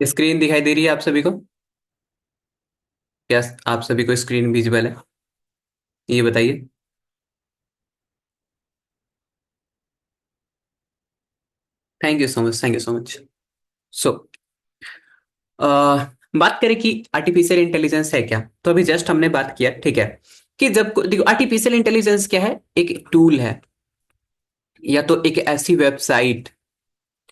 Screen दिखाई दे रही है आप सभी को? क्या आप सभी को स्क्रीन विजिबल है? ये बताइए। Thank you so much, thank you so much. सो बात करें कि आर्टिफिशियल इंटेलिजेंस है क्या, तो अभी जस्ट हमने बात किया, ठीक है। कि जब देखो, आर्टिफिशियल इंटेलिजेंस क्या है? एक टूल है या तो एक ऐसी वेबसाइट,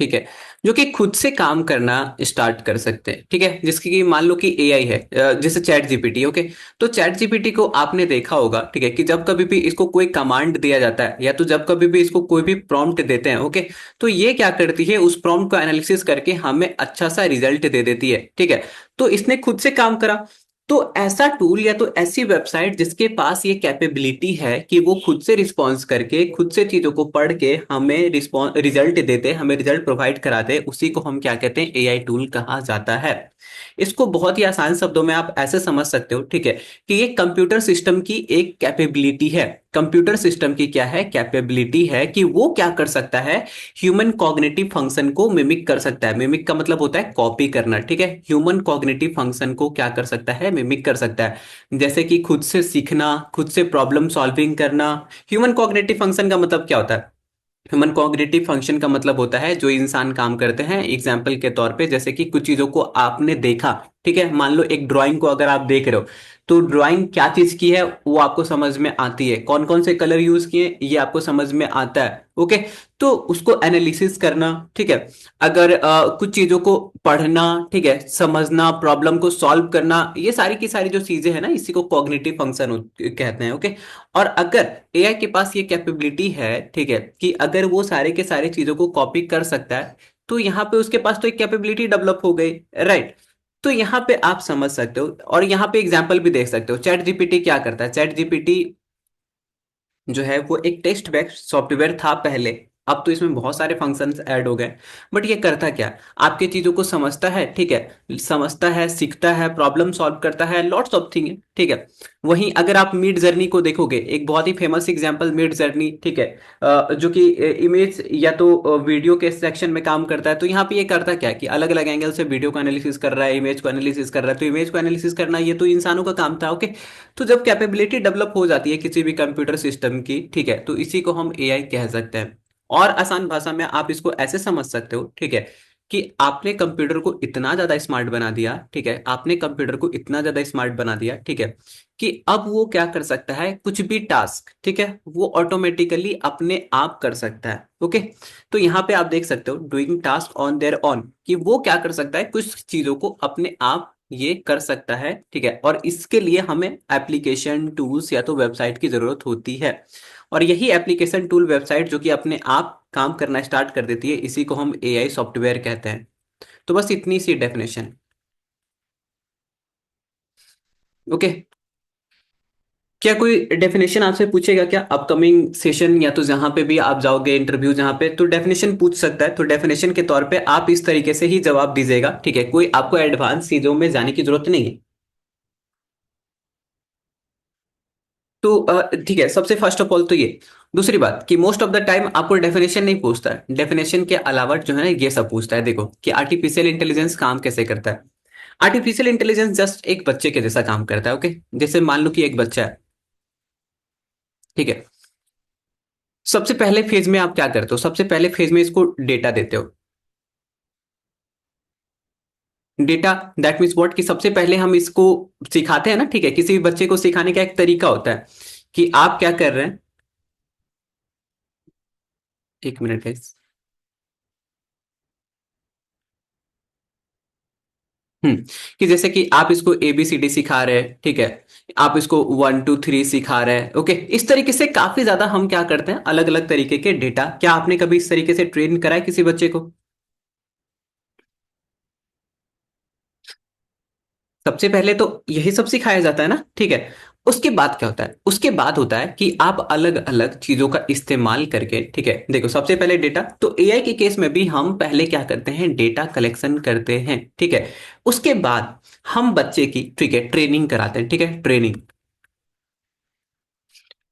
ठीक है, जो कि खुद से काम करना स्टार्ट कर सकते हैं, ठीक है। जिसकी कि मान लो कि एआई है, जैसे चैट जीपीटी, ओके। तो चैट जीपीटी को आपने देखा होगा, ठीक है, कि जब कभी भी इसको कोई कमांड दिया जाता है या तो जब कभी भी इसको कोई भी प्रॉम्प्ट देते हैं, ओके, तो ये क्या करती है, उस प्रॉम्प्ट को एनालिसिस करके हमें अच्छा सा रिजल्ट दे देती है, ठीक है। तो इसने खुद से काम करा। तो ऐसा टूल या तो ऐसी वेबसाइट जिसके पास ये कैपेबिलिटी है कि वो खुद से रिस्पॉन्स करके, खुद से चीजों को पढ़ के हमें रिस्पॉन्स रिजल्ट देते, हमें रिजल्ट प्रोवाइड कराते, उसी को हम क्या कहते हैं, एआई टूल कहा जाता है। इसको बहुत ही आसान शब्दों में आप ऐसे समझ सकते हो, ठीक है, कि ये कंप्यूटर सिस्टम की एक कैपेबिलिटी है। कंप्यूटर सिस्टम की क्या है, कैपेबिलिटी है कि वो क्या कर सकता है, ह्यूमन कॉग्निटिव फंक्शन को मिमिक कर सकता है। मिमिक का मतलब होता है कॉपी करना, ठीक है। ह्यूमन कॉग्निटिव फंक्शन को क्या कर सकता है, मिमिक कर सकता है। जैसे कि खुद से सीखना, खुद से प्रॉब्लम सॉल्विंग करना। ह्यूमन कॉग्निटिव फंक्शन का मतलब क्या होता है? ह्यूमन कॉग्निटिव फंक्शन का मतलब होता है जो इंसान काम करते हैं, एग्जाम्पल के तौर पे जैसे कि कुछ चीजों को आपने देखा, ठीक है। मान लो एक ड्राइंग को अगर आप देख रहे हो, तो ड्राइंग क्या चीज की है वो आपको समझ में आती है, कौन कौन से कलर यूज किए ये आपको समझ में आता है, ओके। तो उसको एनालिसिस करना, ठीक है। अगर कुछ चीजों को पढ़ना, ठीक है, समझना, प्रॉब्लम को सॉल्व करना, ये सारी की सारी जो चीजें हैं ना, इसी को कॉग्निटिव फंक्शन कहते हैं, ओके। और अगर एआई के पास ये कैपेबिलिटी है, ठीक है, कि अगर वो सारे के सारे चीजों को कॉपी कर सकता है, तो यहाँ पे उसके पास तो एक कैपेबिलिटी डेवलप हो गई, राइट। तो यहाँ पे आप समझ सकते हो, और यहाँ पे एग्जाम्पल भी देख सकते हो। चैट जीपीटी क्या करता है? चैट जीपीटी जो है वो एक टेक्स्ट बेस्ड सॉफ्टवेयर था पहले। अब तो इसमें बहुत सारे फंक्शंस ऐड हो गए। बट ये करता क्या? आपके चीजों को समझता है, ठीक है, समझता है, सीखता है, प्रॉब्लम सॉल्व करता है, लॉट्स ऑफ थिंग, ठीक है। वहीं अगर आप मिड जर्नी को देखोगे, एक बहुत ही फेमस एग्जांपल मिड जर्नी, ठीक है, जो कि इमेज या तो वीडियो के सेक्शन में काम करता है। तो यहाँ पे ये करता क्या है कि अलग अलग एंगल से वीडियो को एनालिसिस कर रहा है, इमेज को एनालिसिस कर रहा है। तो इमेज को एनालिसिस करना ये तो इंसानों का काम था, ओके। तो जब कैपेबिलिटी डेवलप हो जाती है किसी भी कंप्यूटर सिस्टम की, ठीक है, तो इसी को हम एआई कह सकते हैं। और आसान भाषा में आप इसको ऐसे समझ सकते हो, ठीक है, कि आपने कंप्यूटर को इतना ज्यादा स्मार्ट बना दिया, ठीक है, आपने कंप्यूटर को इतना ज्यादा स्मार्ट बना दिया, ठीक है, कि अब वो क्या कर सकता है, कुछ भी टास्क, ठीक है, वो ऑटोमेटिकली अपने आप कर सकता है, ओके। तो यहाँ पे आप देख सकते हो doing task on their on, कि वो क्या कर सकता है, कुछ चीजों को अपने आप ये कर सकता है, ठीक है। और इसके लिए हमें एप्लीकेशन टूल्स या तो वेबसाइट की जरूरत होती है। और यही एप्लीकेशन टूल वेबसाइट जो कि अपने आप काम करना स्टार्ट कर देती है, इसी को हम एआई सॉफ्टवेयर कहते हैं। तो बस इतनी सी डेफिनेशन, ओके। क्या कोई डेफिनेशन आपसे पूछेगा क्या अपकमिंग सेशन, या तो जहां पे भी आप जाओगे इंटरव्यू जहां पे, तो डेफिनेशन पूछ सकता है। तो डेफिनेशन के तौर पे आप इस तरीके से ही जवाब दीजिएगा, ठीक है। कोई आपको एडवांस चीजों में जाने की जरूरत नहीं है। तो ठीक है, सबसे फर्स्ट ऑफ ऑल तो ये। दूसरी बात कि मोस्ट ऑफ द टाइम आपको डेफिनेशन नहीं पूछता है, डेफिनेशन के अलावा जो है ना ये सब पूछता है। देखो कि आर्टिफिशियल इंटेलिजेंस काम कैसे करता है। आर्टिफिशियल इंटेलिजेंस जस्ट एक बच्चे के जैसा काम करता है, ओके। जैसे मान लो कि एक बच्चा है, ठीक है। सबसे पहले फेज में आप क्या करते हो? सबसे पहले फेज में इसको डेटा देते हो। डेटा, दैट मीन्स व्हाट, कि सबसे पहले हम इसको सिखाते हैं ना, ठीक है। किसी भी बच्चे को सिखाने का एक तरीका होता है कि आप क्या कर रहे हैं। एक मिनट गाइस। हम्म, कि जैसे कि आप इसको ABCD सिखा रहे हैं, ठीक है, आप इसको 1 2 3 सिखा रहे हैं, ओके। इस तरीके से काफी ज्यादा हम क्या करते हैं, अलग अलग तरीके के डेटा। क्या आपने कभी इस तरीके से ट्रेन करा है किसी बच्चे को? सबसे पहले तो यही सब सिखाया जाता है ना, ठीक है। उसके बाद क्या होता है? उसके बाद होता है कि आप अलग अलग चीजों का इस्तेमाल करके, ठीक है, देखो सबसे पहले डेटा, तो एआई के केस में भी हम पहले क्या करते हैं, डेटा कलेक्शन करते हैं, ठीक है। उसके बाद हम बच्चे की, ठीक है, ट्रेनिंग कराते हैं, ठीक है, ट्रेनिंग।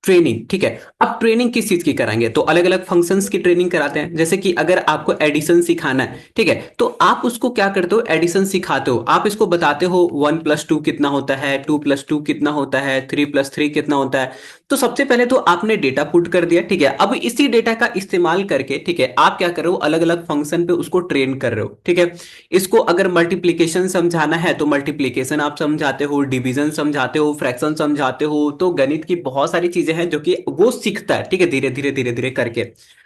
ट्रेनिंग, ठीक है। अब ट्रेनिंग किस चीज की कराएंगे, तो अलग अलग फंक्शंस की ट्रेनिंग कराते हैं। जैसे कि अगर आपको एडिशन सिखाना है, ठीक है, तो आप उसको क्या करते हो, एडिशन सिखाते हो, आप इसको बताते हो 1+2 कितना होता है, 2+2 कितना होता है, 3+3 कितना होता है। तो सबसे पहले तो आपने डेटा पुट कर दिया, ठीक है। अब इसी डेटा का इस्तेमाल करके, ठीक है, आप क्या कर रहे हो, अलग अलग फंक्शन पे उसको ट्रेन कर रहे हो, ठीक है। इसको अगर मल्टीप्लीकेशन समझाना है तो मल्टीप्लीकेशन आप समझाते हो, डिवीजन समझाते हो, फ्रैक्शन समझाते हो। तो गणित की बहुत सारी चीजें हैं जो कि वो सीखता है, ठीक है, धीरे धीरे धीरे धीरे करके।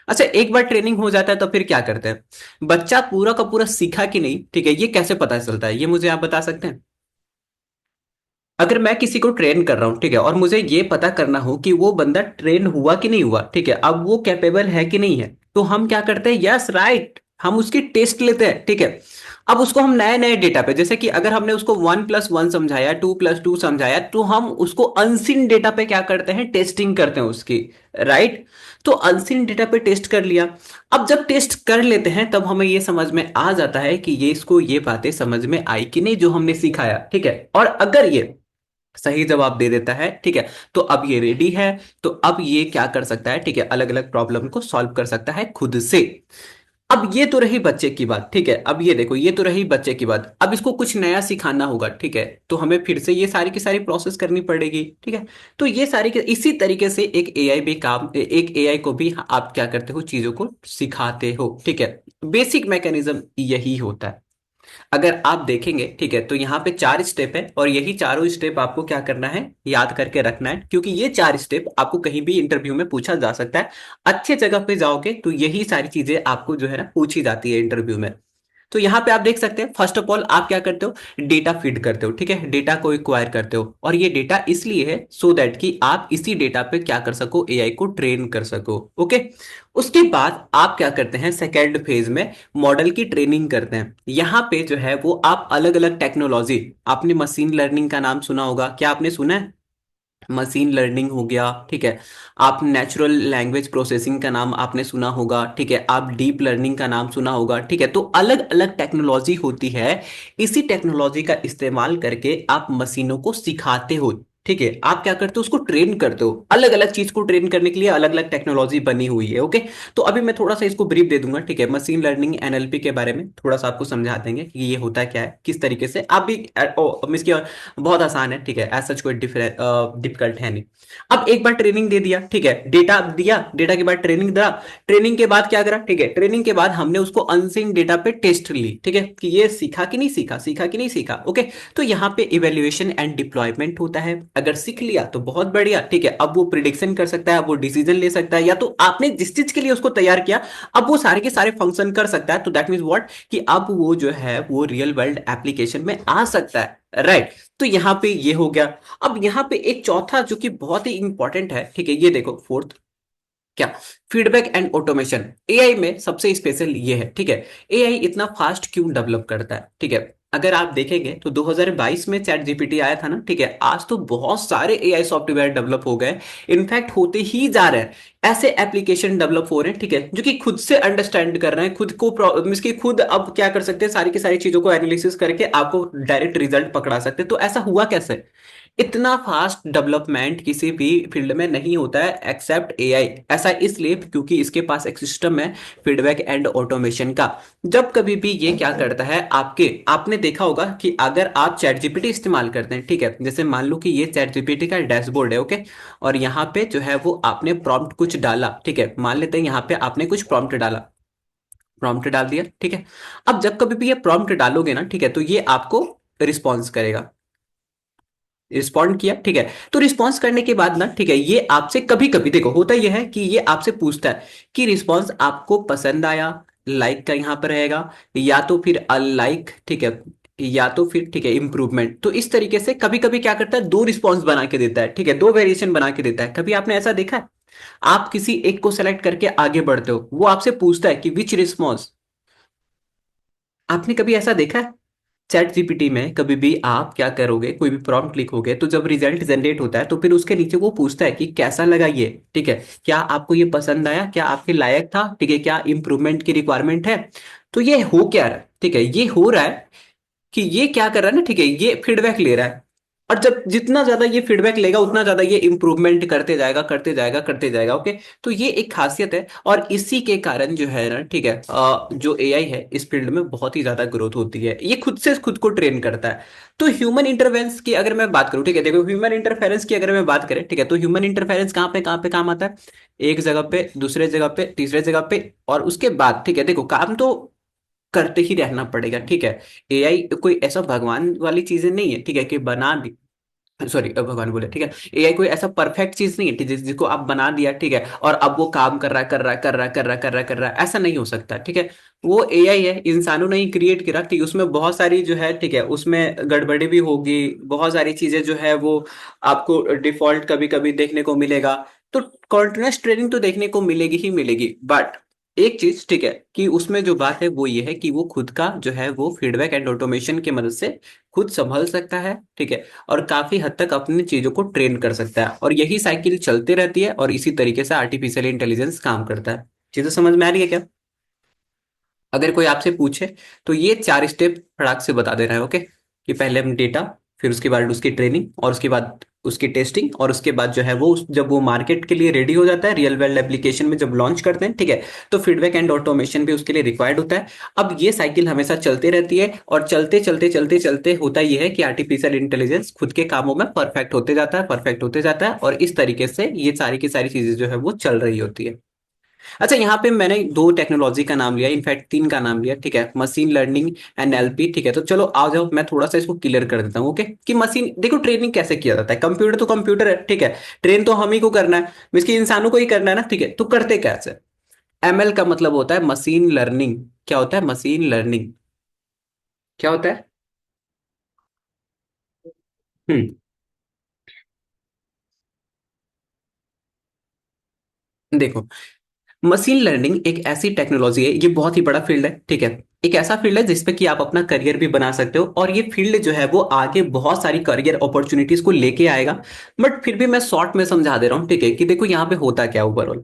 अच्छा, एक बार ट्रेनिंग हो जाता है तो फिर क्या करते हैं, बच्चा पूरा का पूरा सीखा कि नहीं, ठीक है, ये कैसे पता चलता है, ये मुझे आप बता सकते हैं। अगर मैं किसी को ट्रेन कर रहा हूं, ठीक है, और मुझे ये पता करना हो कि वो बंदा ट्रेन हुआ कि नहीं हुआ, ठीक है, अब वो कैपेबल है कि नहीं है, तो हम क्या करते हैं, यस राइट, हम उसकी टेस्ट लेते हैं, ठीक है। अब उसको हम नए नए डेटा पे, जैसे कि अगर हमने उसको 1+1 समझाया, 2+2 समझाया, तो हम उसको अनसीन डेटा पे क्या करते हैं, टेस्टिंग करते हैं उसकी, राइट। तो अनसीन डेटा पे टेस्ट कर लिया। अब जब टेस्ट कर लेते हैं तब हमें ये समझ में आ जाता है कि ये इसको ये बातें समझ में आई कि नहीं जो हमने सिखाया, ठीक है। और अगर ये सही जवाब दे देता है, ठीक है, तो अब ये रेडी है। तो अब ये क्या कर सकता है, ठीक है, अलग अलग प्रॉब्लम को सॉल्व कर सकता है खुद से। अब ये तो रही बच्चे की बात, ठीक है। अब ये देखो, ये तो रही बच्चे की बात, अब इसको कुछ नया सिखाना होगा, ठीक है, तो हमें फिर से ये सारी की सारी प्रोसेस करनी पड़ेगी, ठीक है। तो ये सारी के इसी तरीके से एक एआई भी काम, एक एआई को भी आप क्या करते हो, चीजों को सिखाते हो, ठीक है। बेसिक मैकेनिज्म यही होता है। अगर आप देखेंगे, ठीक है, तो यहाँ पे 4 स्टेप है और यही चारों स्टेप आपको क्या करना है, याद करके रखना है, क्योंकि ये 4 स्टेप आपको कहीं भी इंटरव्यू में पूछा जा सकता है। अच्छे जगह पे जाओगे तो यही सारी चीजें आपको जो है ना पूछी जाती है इंटरव्यू में। तो यहाँ पे आप देख सकते हैं, फर्स्ट ऑफ ऑल आप क्या करते हो, डेटा फीड करते हो, ठीक है, डेटा को एक्वायर करते हो, और ये डेटा इसलिए है सो दैट कि आप इसी डेटा पे क्या कर सको, एआई को ट्रेन कर सको, ओके। उसके बाद आप क्या करते हैं, सेकेंड फेज में मॉडल की ट्रेनिंग करते हैं। यहाँ पे जो है वो आप अलग अलग टेक्नोलॉजी, आपने मशीन लर्निंग का नाम सुना होगा, क्या आपने सुना है, मशीन लर्निंग हो गया, ठीक है। आप नेचुरल लैंग्वेज प्रोसेसिंग का नाम आपने सुना होगा, ठीक है, आप डीप लर्निंग का नाम सुना होगा, ठीक है। तो अलग अलग टेक्नोलॉजी होती है, इसी टेक्नोलॉजी का इस्तेमाल करके आप मशीनों को सिखाते हो, ठीक है। आप क्या करते हो, उसको ट्रेन करते हो, अलग अलग चीज को ट्रेन करने के लिए अलग अलग टेक्नोलॉजी बनी हुई है, ओके। तो अभी मैं थोड़ा सा इसको ब्रीफ दे दूंगा, ठीक है, मशीन लर्निंग एनएलपी के बारे में थोड़ा सा आपको समझा देंगे कि ये होता क्या है, किस तरीके से आप भी इसकी बहुत आसान है, ठीक है, ऐसा कोई डिफिकल्ट है नहीं। अब एक बार ट्रेनिंग दे दिया, ठीक है, डेटा दिया, डेटा के बाद ट्रेनिंग दिया, ट्रेनिंग के बाद क्या करा, ठीक है, ट्रेनिंग के बाद हमने उसको अनसीन डेटा पे टेस्ट ली, ठीक है, कि ये सीखा कि नहीं सीखा, सीखा कि नहीं सीखा, ओके। तो यहाँ पे इवेल्युएशन एंड डिप्लॉयमेंट होता है। अगर सीख लिया तो बहुत बढ़िया, ठीक है, अब वो प्रिडिक्शन कर सकता है, अब वो डिसीजन ले सकता है, या तो आपने जिस चीज के लिए उसको तैयार किया अब वो सारे के सारे फंक्शन कर सकता है। तो दैट मीन्स व्हाट, कि अब वो जो है वो रियल वर्ल्ड एप्लीकेशन में आ सकता है, राइट। तो यहाँ पे ये हो गया। अब यहाँ पे एक चौथा जो कि बहुत ही इंपॉर्टेंट है, ठीक है, ये देखो फोर्थ, क्या, फीडबैक एंड ऑटोमेशन। एआई में सबसे स्पेशल ये है, ठीक है, एआई इतना फास्ट क्यों डेवलप करता है, ठीक है। अगर आप देखेंगे तो 2022 में चैट जीपीटी आया था ना, ठीक है, आज तो बहुत सारे एआई सॉफ्टवेयर डेवलप हो गए, इनफैक्ट होते ही जा रहे हैं। ऐसे एप्लीकेशन डेवलप हो रहे हैं, ठीक है, जो कि खुद से अंडरस्टैंड कर रहे हैं, खुद को इसकी खुद अब क्या कर सकते हैं, सारी की सारी चीजों को एनालिसिस करके आपको डायरेक्ट रिजल्ट पकड़ा सकते हैं। तो ऐसा हुआ कैसे, इतना फास्ट डेवलपमेंट किसी भी फील्ड में नहीं होता है एक्सेप्ट एआई। ऐसा इसलिए क्योंकि इसके पास एक सिस्टम है फीडबैक एंड ऑटोमेशन का। जब कभी भी ये क्या करता है, आपके आपने देखा होगा कि अगर आप चैट जीपीटी इस्तेमाल करते हैं, ठीक है, जैसे मान लो कि ये चैट जीपीटी का डैशबोर्ड है, ओके, और यहाँ पे जो है वो आपने प्रॉम्प्ट कुछ डाला, ठीक है, मान लेते हैं यहाँ पे आपने कुछ प्रॉम्प्ट डाला, प्रॉम्प्ट डाल दिया, ठीक है। अब जब कभी भी ये प्रॉम्प्ट डालोगे ना, ठीक है, तो ये आपको रिस्पॉन्स करेगा, रिस्पॉन्ड किया, ठीक है। तो रिस्पॉन्स करने के बाद ना, ठीक है, ये आपसे कभी कभी देखो होता यह है कि ये आपसे पूछता है कि रिस्पॉन्स आपको पसंद आया, लाइक का यहां पर रहेगा, या तो फिर अनलाइक, ठीक है, या तो फिर ठीक है इंप्रूवमेंट। तो इस तरीके से कभी कभी क्या करता है, दो रिस्पॉन्स बना के देता है, ठीक है, दो वेरिएशन बना के देता है। कभी आपने ऐसा देखा है, आप किसी एक को सेलेक्ट करके आगे बढ़ते हो, वो आपसे पूछता है कि विच रिस्पॉन्स, आपने कभी ऐसा देखा है। चैट जीपीटी में कभी भी आप क्या करोगे, कोई भी प्रॉम्प्ट लिखोगे तो जब रिजल्ट जनरेट होता है तो फिर उसके नीचे वो पूछता है कि कैसा लगा ये, ठीक है, क्या आपको ये पसंद आया, क्या आपके लायक था, ठीक है, क्या इंप्रूवमेंट की रिक्वायरमेंट है। तो ये हो क्या रहा है, ठीक है, ये हो रहा है कि ये क्या कर रहा है ना, ठीक है, ये फीडबैक ले रहा है और जब जितना ज्यादा ये फीडबैक लेगा उतना ज्यादा ये इंप्रूवमेंट करते जाएगा करते जाएगा करते जाएगा। ओके, तो ये एक खासियत है और इसी के कारण जो है ना, ठीक है, जो एआई है इस फील्ड में बहुत ही ज्यादा ग्रोथ होती है, ये खुद से खुद को ट्रेन करता है। तो ह्यूमन इंटरफेरेंस की अगर मैं बात करूं, ठीक है, देखो ह्यूमन इंटरफेरेंस की अगर मैं बात करें, ठीक है, तो ह्यूमन इंटरफेरेंस कहाँ पे काम आता है? एक जगह पे, दूसरे जगह पे, तीसरे जगह पे, और उसके बाद, ठीक है, देखो काम तो करते ही रहना पड़ेगा, ठीक है। एआई कोई ऐसा भगवान वाली चीजें नहीं है, ठीक है, कि बना दी, सॉरी भगवान बोले, ठीक है। एआई कोई ऐसा परफेक्ट चीज नहीं है जिसको आप बना दिया, ठीक है, और अब वो काम कर रहा है कर रहा है कर रहा है कर रहा है कर रहा है कर रहा है, ऐसा नहीं हो सकता, ठीक है। वो एआई है, इंसानों ने ही क्रिएट करा, ठीक है, उसमें बहुत सारी जो है, ठीक है, उसमें गड़बड़ी भी होगी, बहुत सारी चीजें जो है वो आपको डिफॉल्ट कभी कभी देखने को मिलेगा। तो कॉन्टिन्यूस ट्रेनिंग तो देखने को मिलेगी ही मिलेगी, बट एक चीज, ठीक है, कि उसमें जो बात है वो ये है कि वो खुद का जो है वो फीडबैक एंड ऑटोमेशन की मदद से खुद संभल सकता है, ठीक है, और काफी हद तक अपनी चीजों को ट्रेन कर सकता है, और यही साइकिल चलती रहती है, और इसी तरीके से आर्टिफिशियल इंटेलिजेंस काम करता है। चीजें समझ में आ रही है क्या? अगर कोई आपसे पूछे तो ये चार स्टेप फटाक से बता दे रहा है, ओके, कि पहले हम डेटा, फिर उसके बाद उसकी ट्रेनिंग, और उसके बाद उसकी टेस्टिंग, और उसके बाद जो है वो जब वो मार्केट के लिए रेडी हो जाता है, रियल वर्ल्ड एप्लीकेशन में जब लॉन्च करते हैं, ठीक है, तो फीडबैक एंड ऑटोमेशन भी उसके लिए रिक्वायर्ड होता है। अब ये साइकिल हमेशा चलती रहती है, और चलते चलते चलते चलते होता ये है कि आर्टिफिशियल इंटेलिजेंस खुद के कामों में परफेक्ट होते जाता है, परफेक्ट होते जाता है, और इस तरीके से ये सारी की सारी चीजें जो है वो चल रही होती है। अच्छा, यहाँ पे मैंने दो टेक्नोलॉजी का नाम लिया, इनफैक्ट तीन का नाम लिया, ठीक है, मशीन लर्निंग, एनएलपी, ठीक है, तो चलो आ जाओ, मैं थोड़ा सा इसको क्लियर कर देता हूँ, ओके, कि मशीन देखो ट्रेनिंग कैसे किया जाता है, कंप्यूटर तो कंप्यूटर है, ठीक है, ट्रेन तो हम ही को करना है, इसके इंसानों को ही करना है ना, ठीक है, तो करते कैसे? एमएल का मतलब होता है मशीन लर्निंग। क्या होता है मशीन लर्निंग? क्या होता है? हम्म देखो, मशीन लर्निंग एक ऐसी टेक्नोलॉजी है, ये बहुत ही बड़ा फील्ड है, ठीक है, एक ऐसा फील्ड है जिसपे कि आप अपना करियर भी बना सकते हो, और ये फील्ड जो है वो आगे बहुत सारी करियर अपॉर्चुनिटीज को लेके आएगा। बट फिर भी मैं शॉर्ट में समझा दे रहा हूँ, ठीक है, कि देखो यहाँ पे होता क्या ओवरऑल।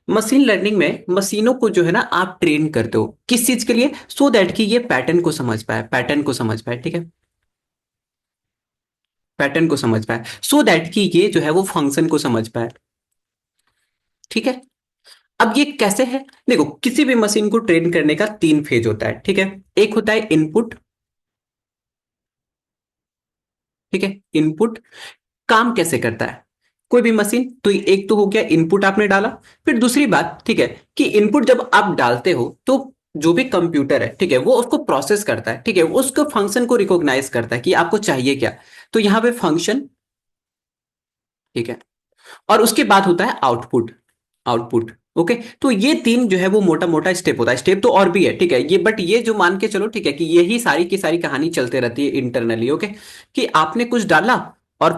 मशीन लर्निंग में मशीनों को जो है ना आप ट्रेन करते हो किस चीज के लिए? सो दैट कि ये पैटर्न को समझ पाए, पैटर्न को समझ पाए, ठीक है, पैटर्न को समझ पाए, सो दैट कि ये जो है वो फंक्शन को समझ पाए, ठीक है। अब ये कैसे है? देखो, किसी भी मशीन को ट्रेन करने का तीन फेज होता है, ठीक है। एक होता है इनपुट, ठीक है, इनपुट काम कैसे करता है कोई भी मशीन, तो एक तो हो गया इनपुट आपने डाला। फिर दूसरी बात, ठीक है, कि इनपुट जब आप डालते हो तो जो भी कंप्यूटर है, ठीक है, वो उसको प्रोसेस करता है, ठीक है, वो उसको फंक्शन को रिकॉग्नाइज करता है कि आपको चाहिए क्या। तो यहां पे फंक्शन, ठीक है, और उसके बाद होता है आउटपुट, आउटपुट, ओके। तो ये तीन जो है वो मोटा मोटा स्टेप होता है, स्टेप तो और भी है, ठीक है, ये बट ये जो मान के चलो, ठीक है, कि यही सारी की सारी कहानी चलते रहती है इंटरनली, ओके, कि आपने कुछ डाला, और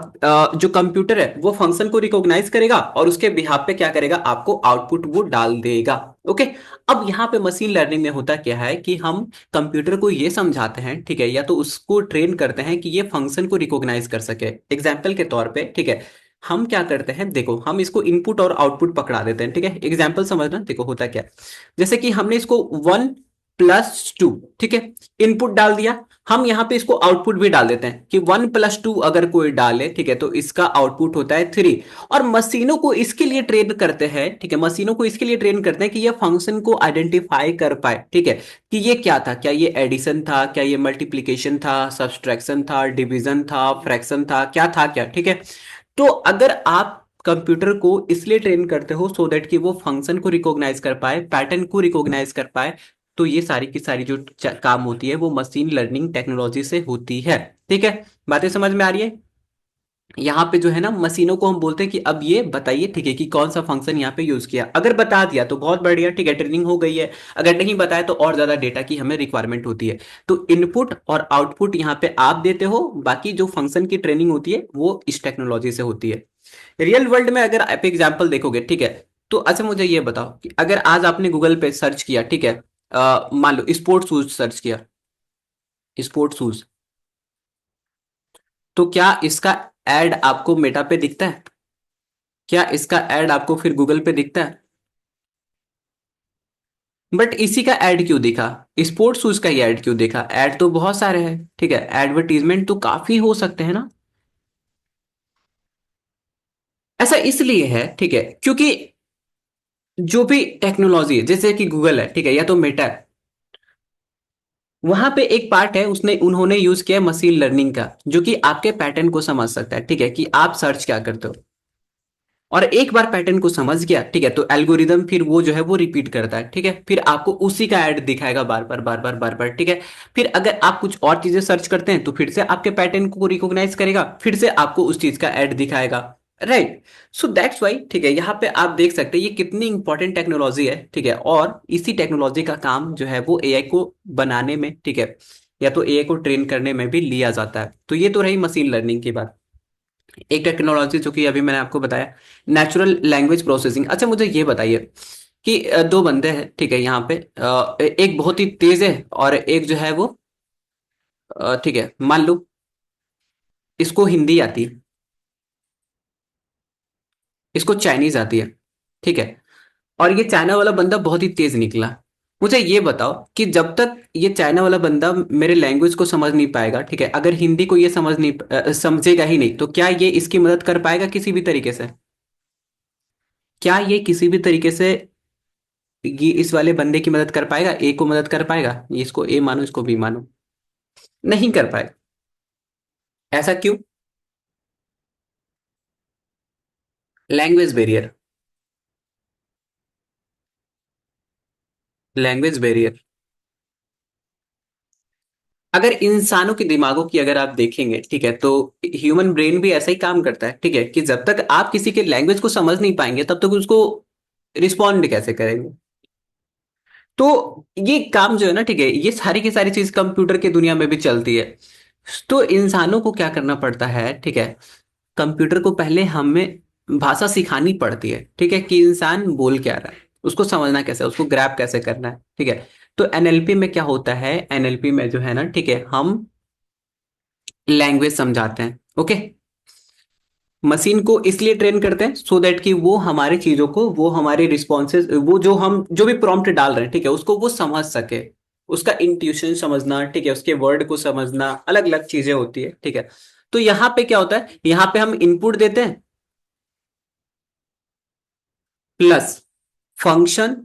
जो कंप्यूटर है वो फंक्शन को रिकॉग्नाइज करेगा, और उसके बिहाफ पे क्या करेगा, आपको आउटपुट वो डाल देगा, ओके। अब यहाँ पे मशीन लर्निंग में होता क्या है कि हम कंप्यूटर को ये समझाते हैं, ठीक है, या तो उसको ट्रेन करते हैं कि ये फंक्शन को रिकॉग्नाइज कर सके। एग्जाम्पल के तौर पे, ठीक है, हम क्या करते हैं, देखो हम इसको इनपुट और आउटपुट पकड़ा देते हैं, ठीक है, एग्जाम्पल समझना, देखो होता क्या है। जैसे कि हमने इसको 1+2, ठीक है, इनपुट डाल दिया, हम यहाँ पे इसको आउटपुट भी डाल देते हैं कि 1+2 अगर कोई डाले, ठीक है, तो इसका आउटपुट होता है 3। और मशीनों को इसके लिए ट्रेन करते हैं, ठीक है, मशीनों को इसके लिए ट्रेन करते हैं कि ये फंक्शन को आइडेंटिफाई कर पाए, ठीक है, कि ये क्या था, क्या ये एडिशन था, क्या ये मल्टीप्लीकेशन था, सब्सट्रैक्शन था, डिवीजन था, फ्रैक्शन था, क्या था क्या, ठीक है। तो अगर आप कंप्यूटर को इसलिए ट्रेन करते हो सो दैट कि वो फंक्शन को रिकॉग्नाइज कर पाए, पैटर्न को रिकॉग्नाइज कर पाए, तो ये सारी की सारी जो काम होती है वो मशीन लर्निंग टेक्नोलॉजी से होती है, ठीक है। बातें समझ में आ रही है? यहाँ पे जो है ना मशीनों को हम बोलते हैं कि अब ये बताइए, ठीक है, कि कौन सा फंक्शन यहाँ पे यूज किया, अगर बता दिया तो बहुत बढ़िया, ठीक है, ट्रेनिंग हो गई है। अगर नहीं बताया तो और ज्यादा डेटा की हमें रिक्वायरमेंट होती है। तो इनपुट और आउटपुट यहाँ पे आप देते हो, बाकी जो फंक्शन की ट्रेनिंग होती है वो इस टेक्नोलॉजी से होती है। रियल वर्ल्ड में अगर आप एग्जाम्पल देखोगे, ठीक है, तो अच्छा मुझे ये बताओ कि अगर आज आपने गूगल पे सर्च किया, ठीक है, मान लो स्पोर्ट्स शूज सर्च किया, स्पोर्ट्स शूज, तो क्या इसका एड आपको मेटा पे दिखता है? क्या इसका एड आपको फिर गूगल पे दिखता है? बट इसी का ऐड क्यों दिखा? स्पोर्ट्स शूज का ही ऐड क्यों दिखा? ऐड तो बहुत सारे हैं, ठीक है, एडवर्टीजमेंट तो काफी हो सकते हैं ना। ऐसा इसलिए है, ठीक है, क्योंकि जो भी टेक्नोलॉजी है, जैसे कि गूगल है, ठीक है, या तो मेटा है, वहां पे एक पार्ट है, उसने उन्होंने यूज किया है मशीन लर्निंग का, जो कि आपके पैटर्न को समझ सकता है, ठीक है, कि आप सर्च क्या करते हो। और एक बार पैटर्न को समझ गया, ठीक है, तो एल्गोरिदम फिर वो जो है वो रिपीट करता है, ठीक है, फिर आपको उसी का ऐड दिखाएगा बार बार बार बार बार बार, ठीक है। फिर अगर आप कुछ और चीजें सर्च करते हैं तो फिर से आपके पैटर्न को रिकॉग्नाइज करेगा, फिर से आपको उस चीज का ऐड दिखाएगा। राइट। सो दैट्स वाई, ठीक है, यहाँ पे आप देख सकते हैं ये कितनी इंपॉर्टेंट टेक्नोलॉजी है, ठीक है, और इसी टेक्नोलॉजी का काम जो है वो एआई को बनाने में, ठीक है, या तो एआई को ट्रेन करने में भी लिया जाता है। तो ये तो रही मशीन लर्निंग की बात। एक टेक्नोलॉजी जो कि अभी मैंने आपको बताया, नेचुरल लैंग्वेज प्रोसेसिंग। अच्छा मुझे ये बताइए कि दो बंदे हैं, ठीक है, यहाँ पे एक बहुत ही तेज है और एक जो है वो ठीक है, मान लो इसको हिंदी आती है, इसको चाइनीज आती है, ठीक है, और ये चाइना वाला बंदा बहुत ही तेज निकला। मुझे ये बताओ कि जब तक ये चाइना वाला बंदा मेरे लैंग्वेज को समझ नहीं पाएगा, ठीक है, अगर हिंदी को ये समझ नहीं समझेगा ही नहीं, तो क्या ये इसकी मदद कर पाएगा किसी भी तरीके से? क्या ये किसी भी तरीके से ये इस वाले बंदे की मदद कर पाएगा, ए को मदद कर पाएगा? ये इसको ए मानो, इसको बी मानो, नहीं कर पाएगा। ऐसा क्यों? Language barrier. Language barrier. अगर इंसानों के दिमागों की अगर आप देखेंगे, ठीक है, तो ह्यूमन ब्रेन भी ऐसा ही काम करता है, ठीक है, कि जब तक आप किसी के लैंग्वेज को समझ नहीं पाएंगे तब तक उसको रिस्पॉन्ड कैसे करेंगे? तो ये काम जो है ना, ठीक है, ये सारी की सारी चीज कंप्यूटर की दुनिया में भी चलती है। तो इंसानों को क्या करना पड़ता है, ठीक है, कंप्यूटर को पहले हमें भाषा सिखानी पड़ती है, ठीक है, कि इंसान बोल क्या रहा है, उसको समझना कैसे है, उसको ग्रैब कैसे करना है, ठीक है। तो एनएलपी में क्या होता है, एनएलपी में जो है ना, ठीक है, हम लैंग्वेज समझाते हैं, ओके। मशीन को इसलिए ट्रेन करते हैं सो दैट कि वो हमारी चीजों को, वो हमारे रिस्पॉन्सेज, वो जो हम जो भी प्रॉम्प्ट डाल रहे हैं, ठीक है, उसको वो समझ सके, उसका इंट्यूशन समझना, ठीक है, उसके वर्ड को समझना, अलग अलग चीजें होती है, ठीक है। तो यहाँ पे क्या होता है, यहाँ पे हम इनपुट देते हैं प्लस फंक्शन,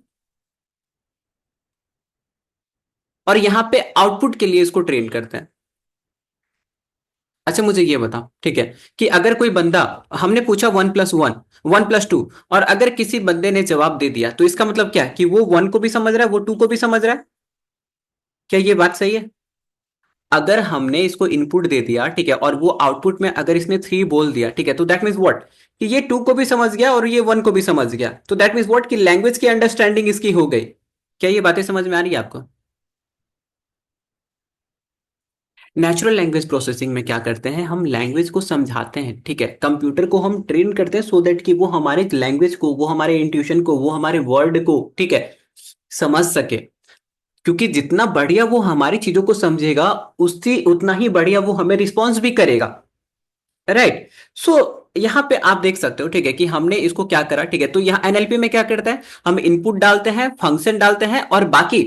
और यहाँ पे आउटपुट के लिए इसको ट्रेन करते हैं। अच्छा मुझे ये बताओ, ठीक है, कि अगर कोई बंदा, हमने पूछा 1+1, 1+2, और अगर किसी बंदे ने जवाब दे दिया तो इसका मतलब क्या है, कि वो 1 को भी समझ रहा है, वो 2 को भी समझ रहा है। क्या ये बात सही है? अगर हमने इसको इनपुट दे दिया, ठीक है, और वो आउटपुट में अगर इसने 3 बोल दिया, ठीक है, तो दैट मीन्स व्हाट, कि ये 2 को भी समझ गया और ये 1 को भी समझ गया, तो दैट मीन्स व्हाट, कि लैंग्वेज की अंडरस्टैंडिंग इसकी हो गई। क्या ये बातें समझ में आ रही है आपको? नेचुरल लैंग्वेज प्रोसेसिंग में क्या करते हैं, हम लैंग्वेज को समझाते हैं, ठीक है, कंप्यूटर को हम ट्रेन करते हैं सो दैट कि वो हमारे लैंग्वेज को, वो हमारे इंट्यूशन को, वो हमारे वर्ड को, ठीक है, समझ सके। क्योंकि जितना बढ़िया वो हमारी चीजों को समझेगा, उससे उतना ही बढ़िया वो हमें रिस्पॉन्स भी करेगा। राइट। सो यहाँ पे आप देख सकते हो, ठीक है, कि हमने इसको क्या करा, ठीक है, तो यहाँ एनएलपी में क्या करते हैं, हम इनपुट डालते हैं, फंक्शन डालते हैं, और बाकी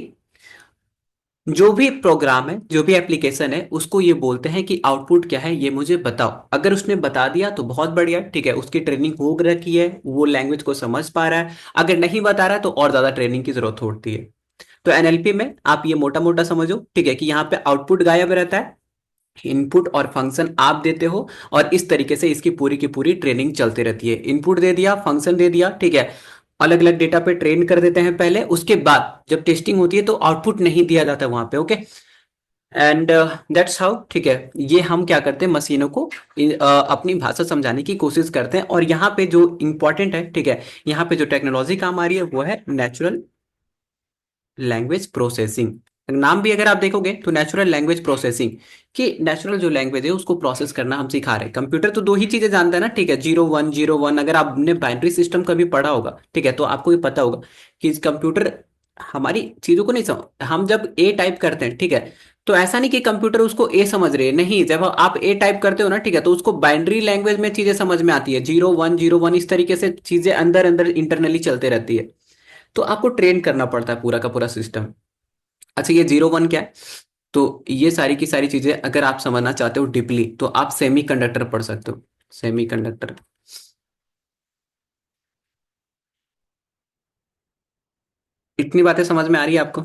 जो भी प्रोग्राम है, जो भी एप्लीकेशन है, उसको ये बोलते हैं कि आउटपुट क्या है ये मुझे बताओ। अगर उसने बता दिया तो बहुत बढ़िया, ठीक है, उसकी ट्रेनिंग हो रखी है, वो लैंग्वेज को समझ पा रहा है। अगर नहीं बता रहा है तो और ज्यादा ट्रेनिंग की जरूरत होती है। तो एनएलपी में आप ये मोटा मोटा समझो, ठीक है, कि यहाँ पे आउटपुट गायब रहता है, इनपुट और फंक्शन आप देते हो, और इस तरीके से इसकी पूरी की पूरी ट्रेनिंग चलती रहती है। इनपुट दे दिया, फंक्शन दे दिया, ठीक है, अलग अलग डेटा पे ट्रेन कर देते हैं पहले, उसके बाद जब टेस्टिंग होती है तो आउटपुट नहीं दिया जाता वहां पे, ओके। एंड दैट्स हाउ, ठीक है, ये हम क्या करते हैं, मशीनों को अपनी भाषा समझाने की कोशिश करते हैं। और यहाँ पे जो इंपॉर्टेंट है, ठीक है, यहाँ पे जो टेक्नोलॉजी काम आ रही है वो है नेचुरल लैंग्वेज प्रोसेसिंग। नाम भी अगर आप देखोगे तो नेचुरल लैंग्वेज प्रोसेसिंग, कि नेचुरल जो लैंग्वेज है उसको प्रोसेस करना हम सिखा रहे हैं। कंप्यूटर तो दो ही चीजें जानता है ना, ठीक है, 0 1 0 1। अगर आपने बाइनरी सिस्टम कभी पढ़ा होगा, ठीक है, तो आपको ये पता होगा कि कंप्यूटर हमारी चीजों को नहीं समझ, हम जब ए टाइप करते हैं, ठीक है, तो ऐसा नहीं कि कंप्यूटर उसको ए समझ रहे हैं, नहीं, जब आप ए टाइप करते हो ना, ठीक है, तो उसको बाइनरी लैंग्वेज में चीजें समझ में आती है, 0 1 0 1, इस तरीके से चीजें अंदर अंदर इंटरनली चलते रहती है। तो आपको ट्रेन करना पड़ता है पूरा का पूरा सिस्टम। अच्छा ये 0 1 क्या है? तो ये सारी की सारी चीजें अगर आप समझना चाहते हो डीपली, तो आप सेमी कंडक्टर पढ़ सकते हो। सेमी कंडक्टर, इतनी बातें समझ में आ रही है आपको?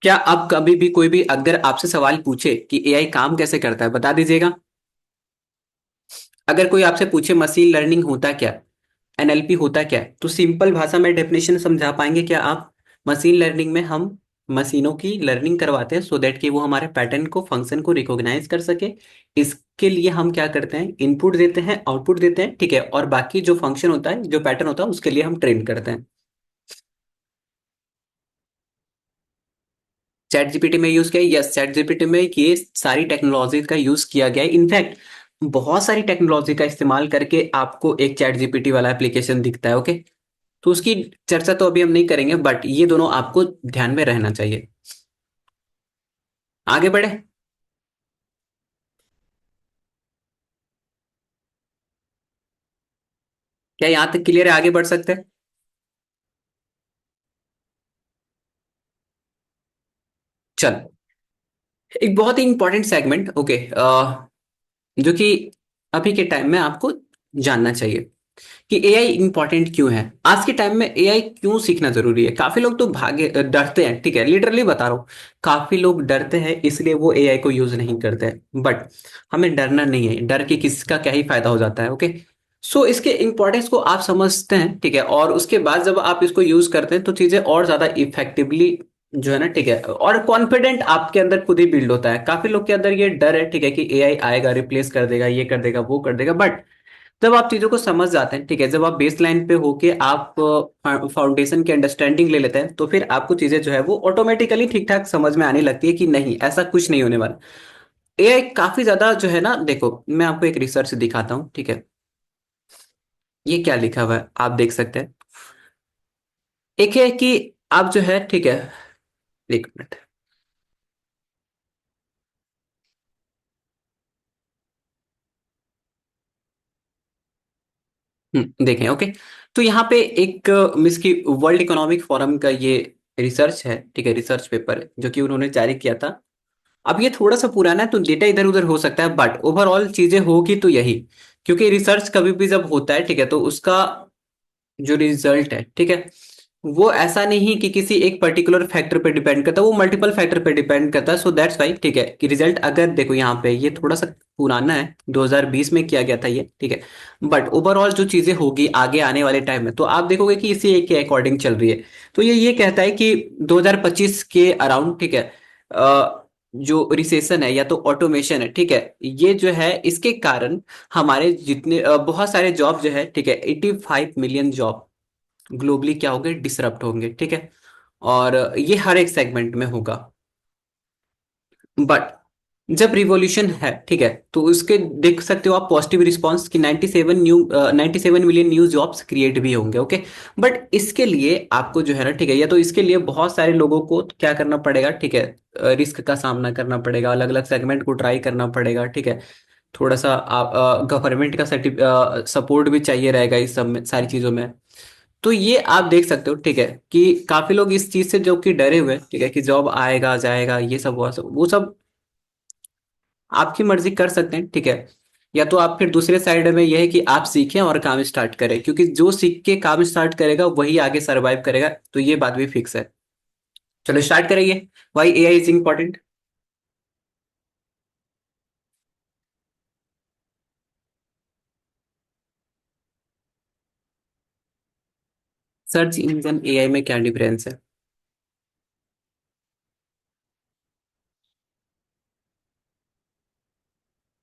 क्या अब कभी भी कोई भी अगर आपसे सवाल पूछे कि एआई काम कैसे करता है, बता दीजिएगा। अगर कोई आपसे पूछे मशीन लर्निंग होता क्या, एनएलपी होता क्या, तो सिंपल भाषा में डेफिनेशन समझा पाएंगे क्या आप? मशीन लर्निंग में हम मशीनों की लर्निंग करवाते हैं सो दैट कि वो हमारे पैटर्न को, फंक्शन को रिकॉग्नाइज कर सके। इसके लिए हम क्या करते हैं, इनपुट देते हैं, आउटपुट देते हैं, ठीक है, और बाकी जो फंक्शन होता है, जो पैटर्न होता है, उसके लिए हम ट्रेन करते हैं। चैट जीपीटी में यूज किया, यस, चैट जीपीटी में ये सारी टेक्नोलॉजी का यूज किया गया है। इनफैक्ट बहुत सारी टेक्नोलॉजी का इस्तेमाल करके आपको एक चैट जीपीटी वाला एप्लीकेशन दिखता है, ओके। तो उसकी चर्चा तो अभी हम नहीं करेंगे, बट ये दोनों आपको ध्यान में रहना चाहिए। आगे बढ़े? क्या यहां तक क्लियर है? आगे बढ़ सकते हैं? चल, एक बहुत ही इंपॉर्टेंट सेगमेंट, ओके, जो कि अभी के टाइम में आपको जानना चाहिए कि एआई इंपॉर्टेंट क्यों है। आज के टाइम में एआई क्यों सीखना जरूरी है? काफी लोग तो भागे डरते हैं, ठीक है, लिटरली बता रहा हूँ। काफी लोग डरते हैं, इसलिए वो एआई को यूज नहीं करते हैं, बट हमें डरना नहीं है। डर के किसका क्या ही फायदा हो जाता है, ओके। सो इसके इंपॉर्टेंस को आप समझते हैं, ठीक है, और उसके बाद जब आप इसको यूज करते हैं तो चीजें और ज्यादा इफेक्टिवली जो है ना, ठीक है, और कॉन्फिडेंट आपके अंदर खुद ही बिल्ड होता है। काफी लोग के अंदर ये डर है, ठीक है, कि एआई आएगा, रिप्लेस कर देगा, ये कर देगा, वो कर देगा, बट जब आप चीजों को समझ जाते हैं, ठीक है, जब आप बेस लाइन पे होके आप फाउंडेशन की अंडरस्टैंडिंग ले लेते हैं, तो फिर आपको चीजें जो है वो ऑटोमेटिकली ठीक ठाक समझ में आने लगती है कि नहीं, ऐसा कुछ नहीं होने वाला। एआई काफी ज्यादा जो है ना, देखो मैं आपको एक रिसर्च दिखाता हूँ, ठीक है। ये क्या लिखा हुआ है आप देख सकते हैं। एक है कि आप जो है, ठीक है, एक मिनट। देखें, ओके। तो यहाँ पे एक मिस की वर्ल्ड इकोनॉमिक फोरम का ये रिसर्च है, ठीक है, रिसर्च पेपर है जो कि उन्होंने जारी किया था। अब ये थोड़ा सा पुराना है तो डेटा इधर उधर हो सकता है, बट ओवरऑल चीजें होगी तो यही। क्योंकि रिसर्च कभी भी जब होता है, ठीक है, तो उसका जो रिजल्ट है, ठीक है, वो ऐसा नहीं कि किसी एक पर्टिकुलर फैक्टर पे डिपेंड करता है, वो मल्टीपल फैक्टर पे डिपेंड करता है। सो दैट्स वाई, ठीक है, कि रिजल्ट अगर देखो यहाँ पे ये थोड़ा सा पुराना है, 2020 में किया गया था ये, ठीक है, बट ओवरऑल जो चीजें होगी आगे आने वाले टाइम में तो आप देखोगे कि इसी एक के अकॉर्डिंग चल रही है। तो ये कहता है कि 2025 के अराउंड, ठीक है, जो रिसेशन है या तो ऑटोमेशन है, ठीक है, ये जो है इसके कारण हमारे जितने बहुत सारे जॉब जो है, ठीक है, 85 मिलियन जॉब ग्लोबली क्या होंगे, डिसरप्ट होंगे, ठीक है। और ये हर एक सेगमेंट में होगा। बट जब रिवॉल्यूशन है, ठीक है, तो उसके देख सकते हो आप पॉजिटिव रिस्पांस कि 97 मिलियन न्यू जॉब्स क्रिएट भी होंगे, ओके। बट इसके लिए आपको जो है ना, ठीक है, या तो इसके लिए बहुत सारे लोगों को क्या करना पड़ेगा, ठीक है, रिस्क का सामना करना पड़ेगा, अलग अलग सेगमेंट को ट्राई करना पड़ेगा, ठीक है। थोड़ा सा आप गवर्नमेंट का सपोर्ट भी चाहिए रहेगा इस सब में, सारी चीजों में। तो ये आप देख सकते हो, ठीक है, कि काफी लोग इस चीज से जो कि डरे हुए हैं, ठीक है, कि जॉब आएगा जाएगा, ये सब वो सब आपकी मर्जी कर सकते हैं, ठीक है। या तो आप फिर दूसरे साइड में ये है कि आप सीखें और काम स्टार्ट करें, क्योंकि जो सीख के काम स्टार्ट करेगा वही आगे सरवाइव करेगा, तो ये बात भी फिक्स है। चलो स्टार्ट करेंगे। Why AI is important. Search engine AI में क्या डिफरेंस है?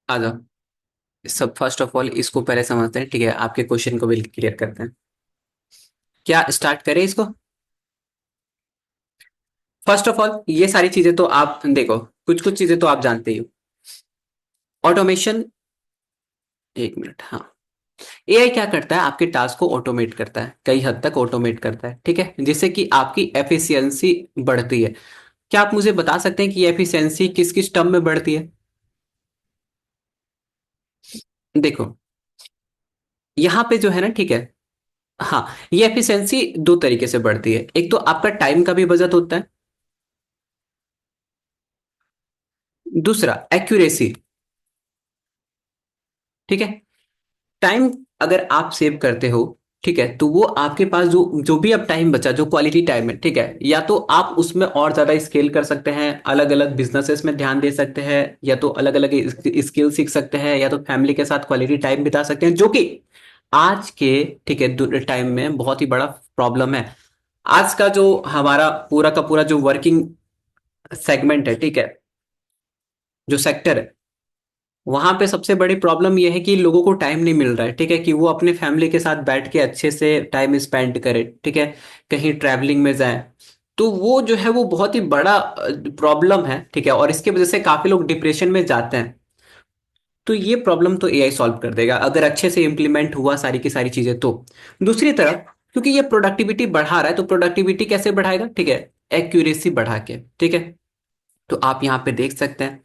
आ जाओ। सब फर्स्ट ऑफ ऑल इसको पहले समझते हैं, ठीक है, आपके क्वेश्चन को बिल्कुल क्लियर करते हैं। क्या स्टार्ट करें इसको? फर्स्ट ऑफ ऑल ये सारी चीजें तो आप देखो, कुछ कुछ चीजें तो आप जानते ही हो। ऑटोमेशन, एक मिनट, हाँ। एआई क्या करता है, आपके टास्क को ऑटोमेट करता है, कई हद तक ऑटोमेट करता है, ठीक है, जिससे कि आपकी एफिशिएंसी बढ़ती है। क्या आप मुझे बता सकते हैं कि एफिशिएंसी किस किस टर्म में बढ़ती है? देखो यहाँ पे जो है ना, ठीक है, हाँ, ये एफिशिएंसी दो तरीके से बढ़ती है। एक तो आपका टाइम का भी बचत होता है, दूसरा एक्यूरेसी, ठीक है। टाइम अगर आप सेव करते हो, ठीक है, तो वो आपके पास जो जो भी अब टाइम बचा, जो क्वालिटी टाइम है, ठीक है, या तो आप उसमें और ज्यादा स्केल कर सकते हैं, अलग अलग बिजनेसेस में ध्यान दे सकते हैं, या तो अलग अलग स्किल सीख सकते हैं, या तो फैमिली के साथ क्वालिटी टाइम बिता सकते हैं, जो कि आज के, ठीक है, टाइम में बहुत ही बड़ा प्रॉब्लम है। आज का जो हमारा पूरा का पूरा जो वर्किंग सेगमेंट है, ठीक है, जो सेक्टर है, वहां पे सबसे बड़ी प्रॉब्लम यह है कि लोगों को टाइम नहीं मिल रहा है, ठीक है, कि वो अपने फैमिली के साथ बैठ के अच्छे से टाइम स्पेंड करे, ठीक है, कहीं ट्रैवलिंग में जाए। तो वो जो है वो बहुत ही बड़ा प्रॉब्लम है, ठीक है, और इसकी वजह से काफी लोग डिप्रेशन में जाते हैं। तो ये प्रॉब्लम तो एआई सॉल्व कर देगा अगर अच्छे से इंप्लीमेंट हुआ सारी की सारी चीजें तो। दूसरी तरफ, क्योंकि ये प्रोडक्टिविटी बढ़ा रहा है, तो प्रोडक्टिविटी कैसे बढ़ाएगा, ठीक है, एक्यूरेसी बढ़ा के, ठीक है। तो आप यहाँ पे देख सकते हैं,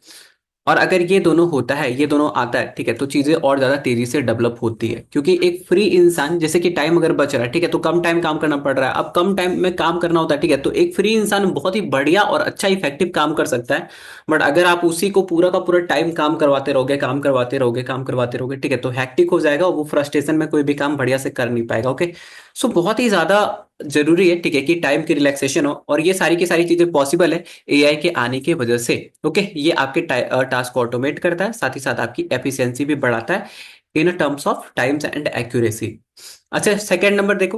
और अगर ये दोनों होता है, ये दोनों आता है, ठीक है, तो चीजें और ज्यादा तेजी से डेवलप होती है, क्योंकि एक फ्री इंसान, जैसे कि टाइम अगर बच रहा है, ठीक है, तो कम टाइम काम करना पड़ रहा है, अब कम टाइम में काम करना होता है, ठीक है, तो एक फ्री इंसान बहुत ही बढ़िया और अच्छा इफेक्टिव काम कर सकता है। बट अगर आप उसी को पूरा का पूरा टाइम काम करवाते रहोगे, काम करवाते रहोगे, काम करवाते रहोगे, ठीक है, तो हैक्टिक हो जाएगा और वो फ्रस्ट्रेशन में कोई भी काम बढ़िया से कर नहीं पाएगा। ओके, सो बहुत ही ज्यादा जरूरी है, ठीक है, कि टाइम की रिलैक्सेशन हो, और ये सारी की सारी चीजें पॉसिबल है एआई के आने की वजह से। ओके, ये आपके टास्क को ऑटोमेट करता है, साथ ही साथ आपकी एफिशिएंसी भी बढ़ाता है in terms of times and accuracy. अच्छा, सेकंड नंबर देखो,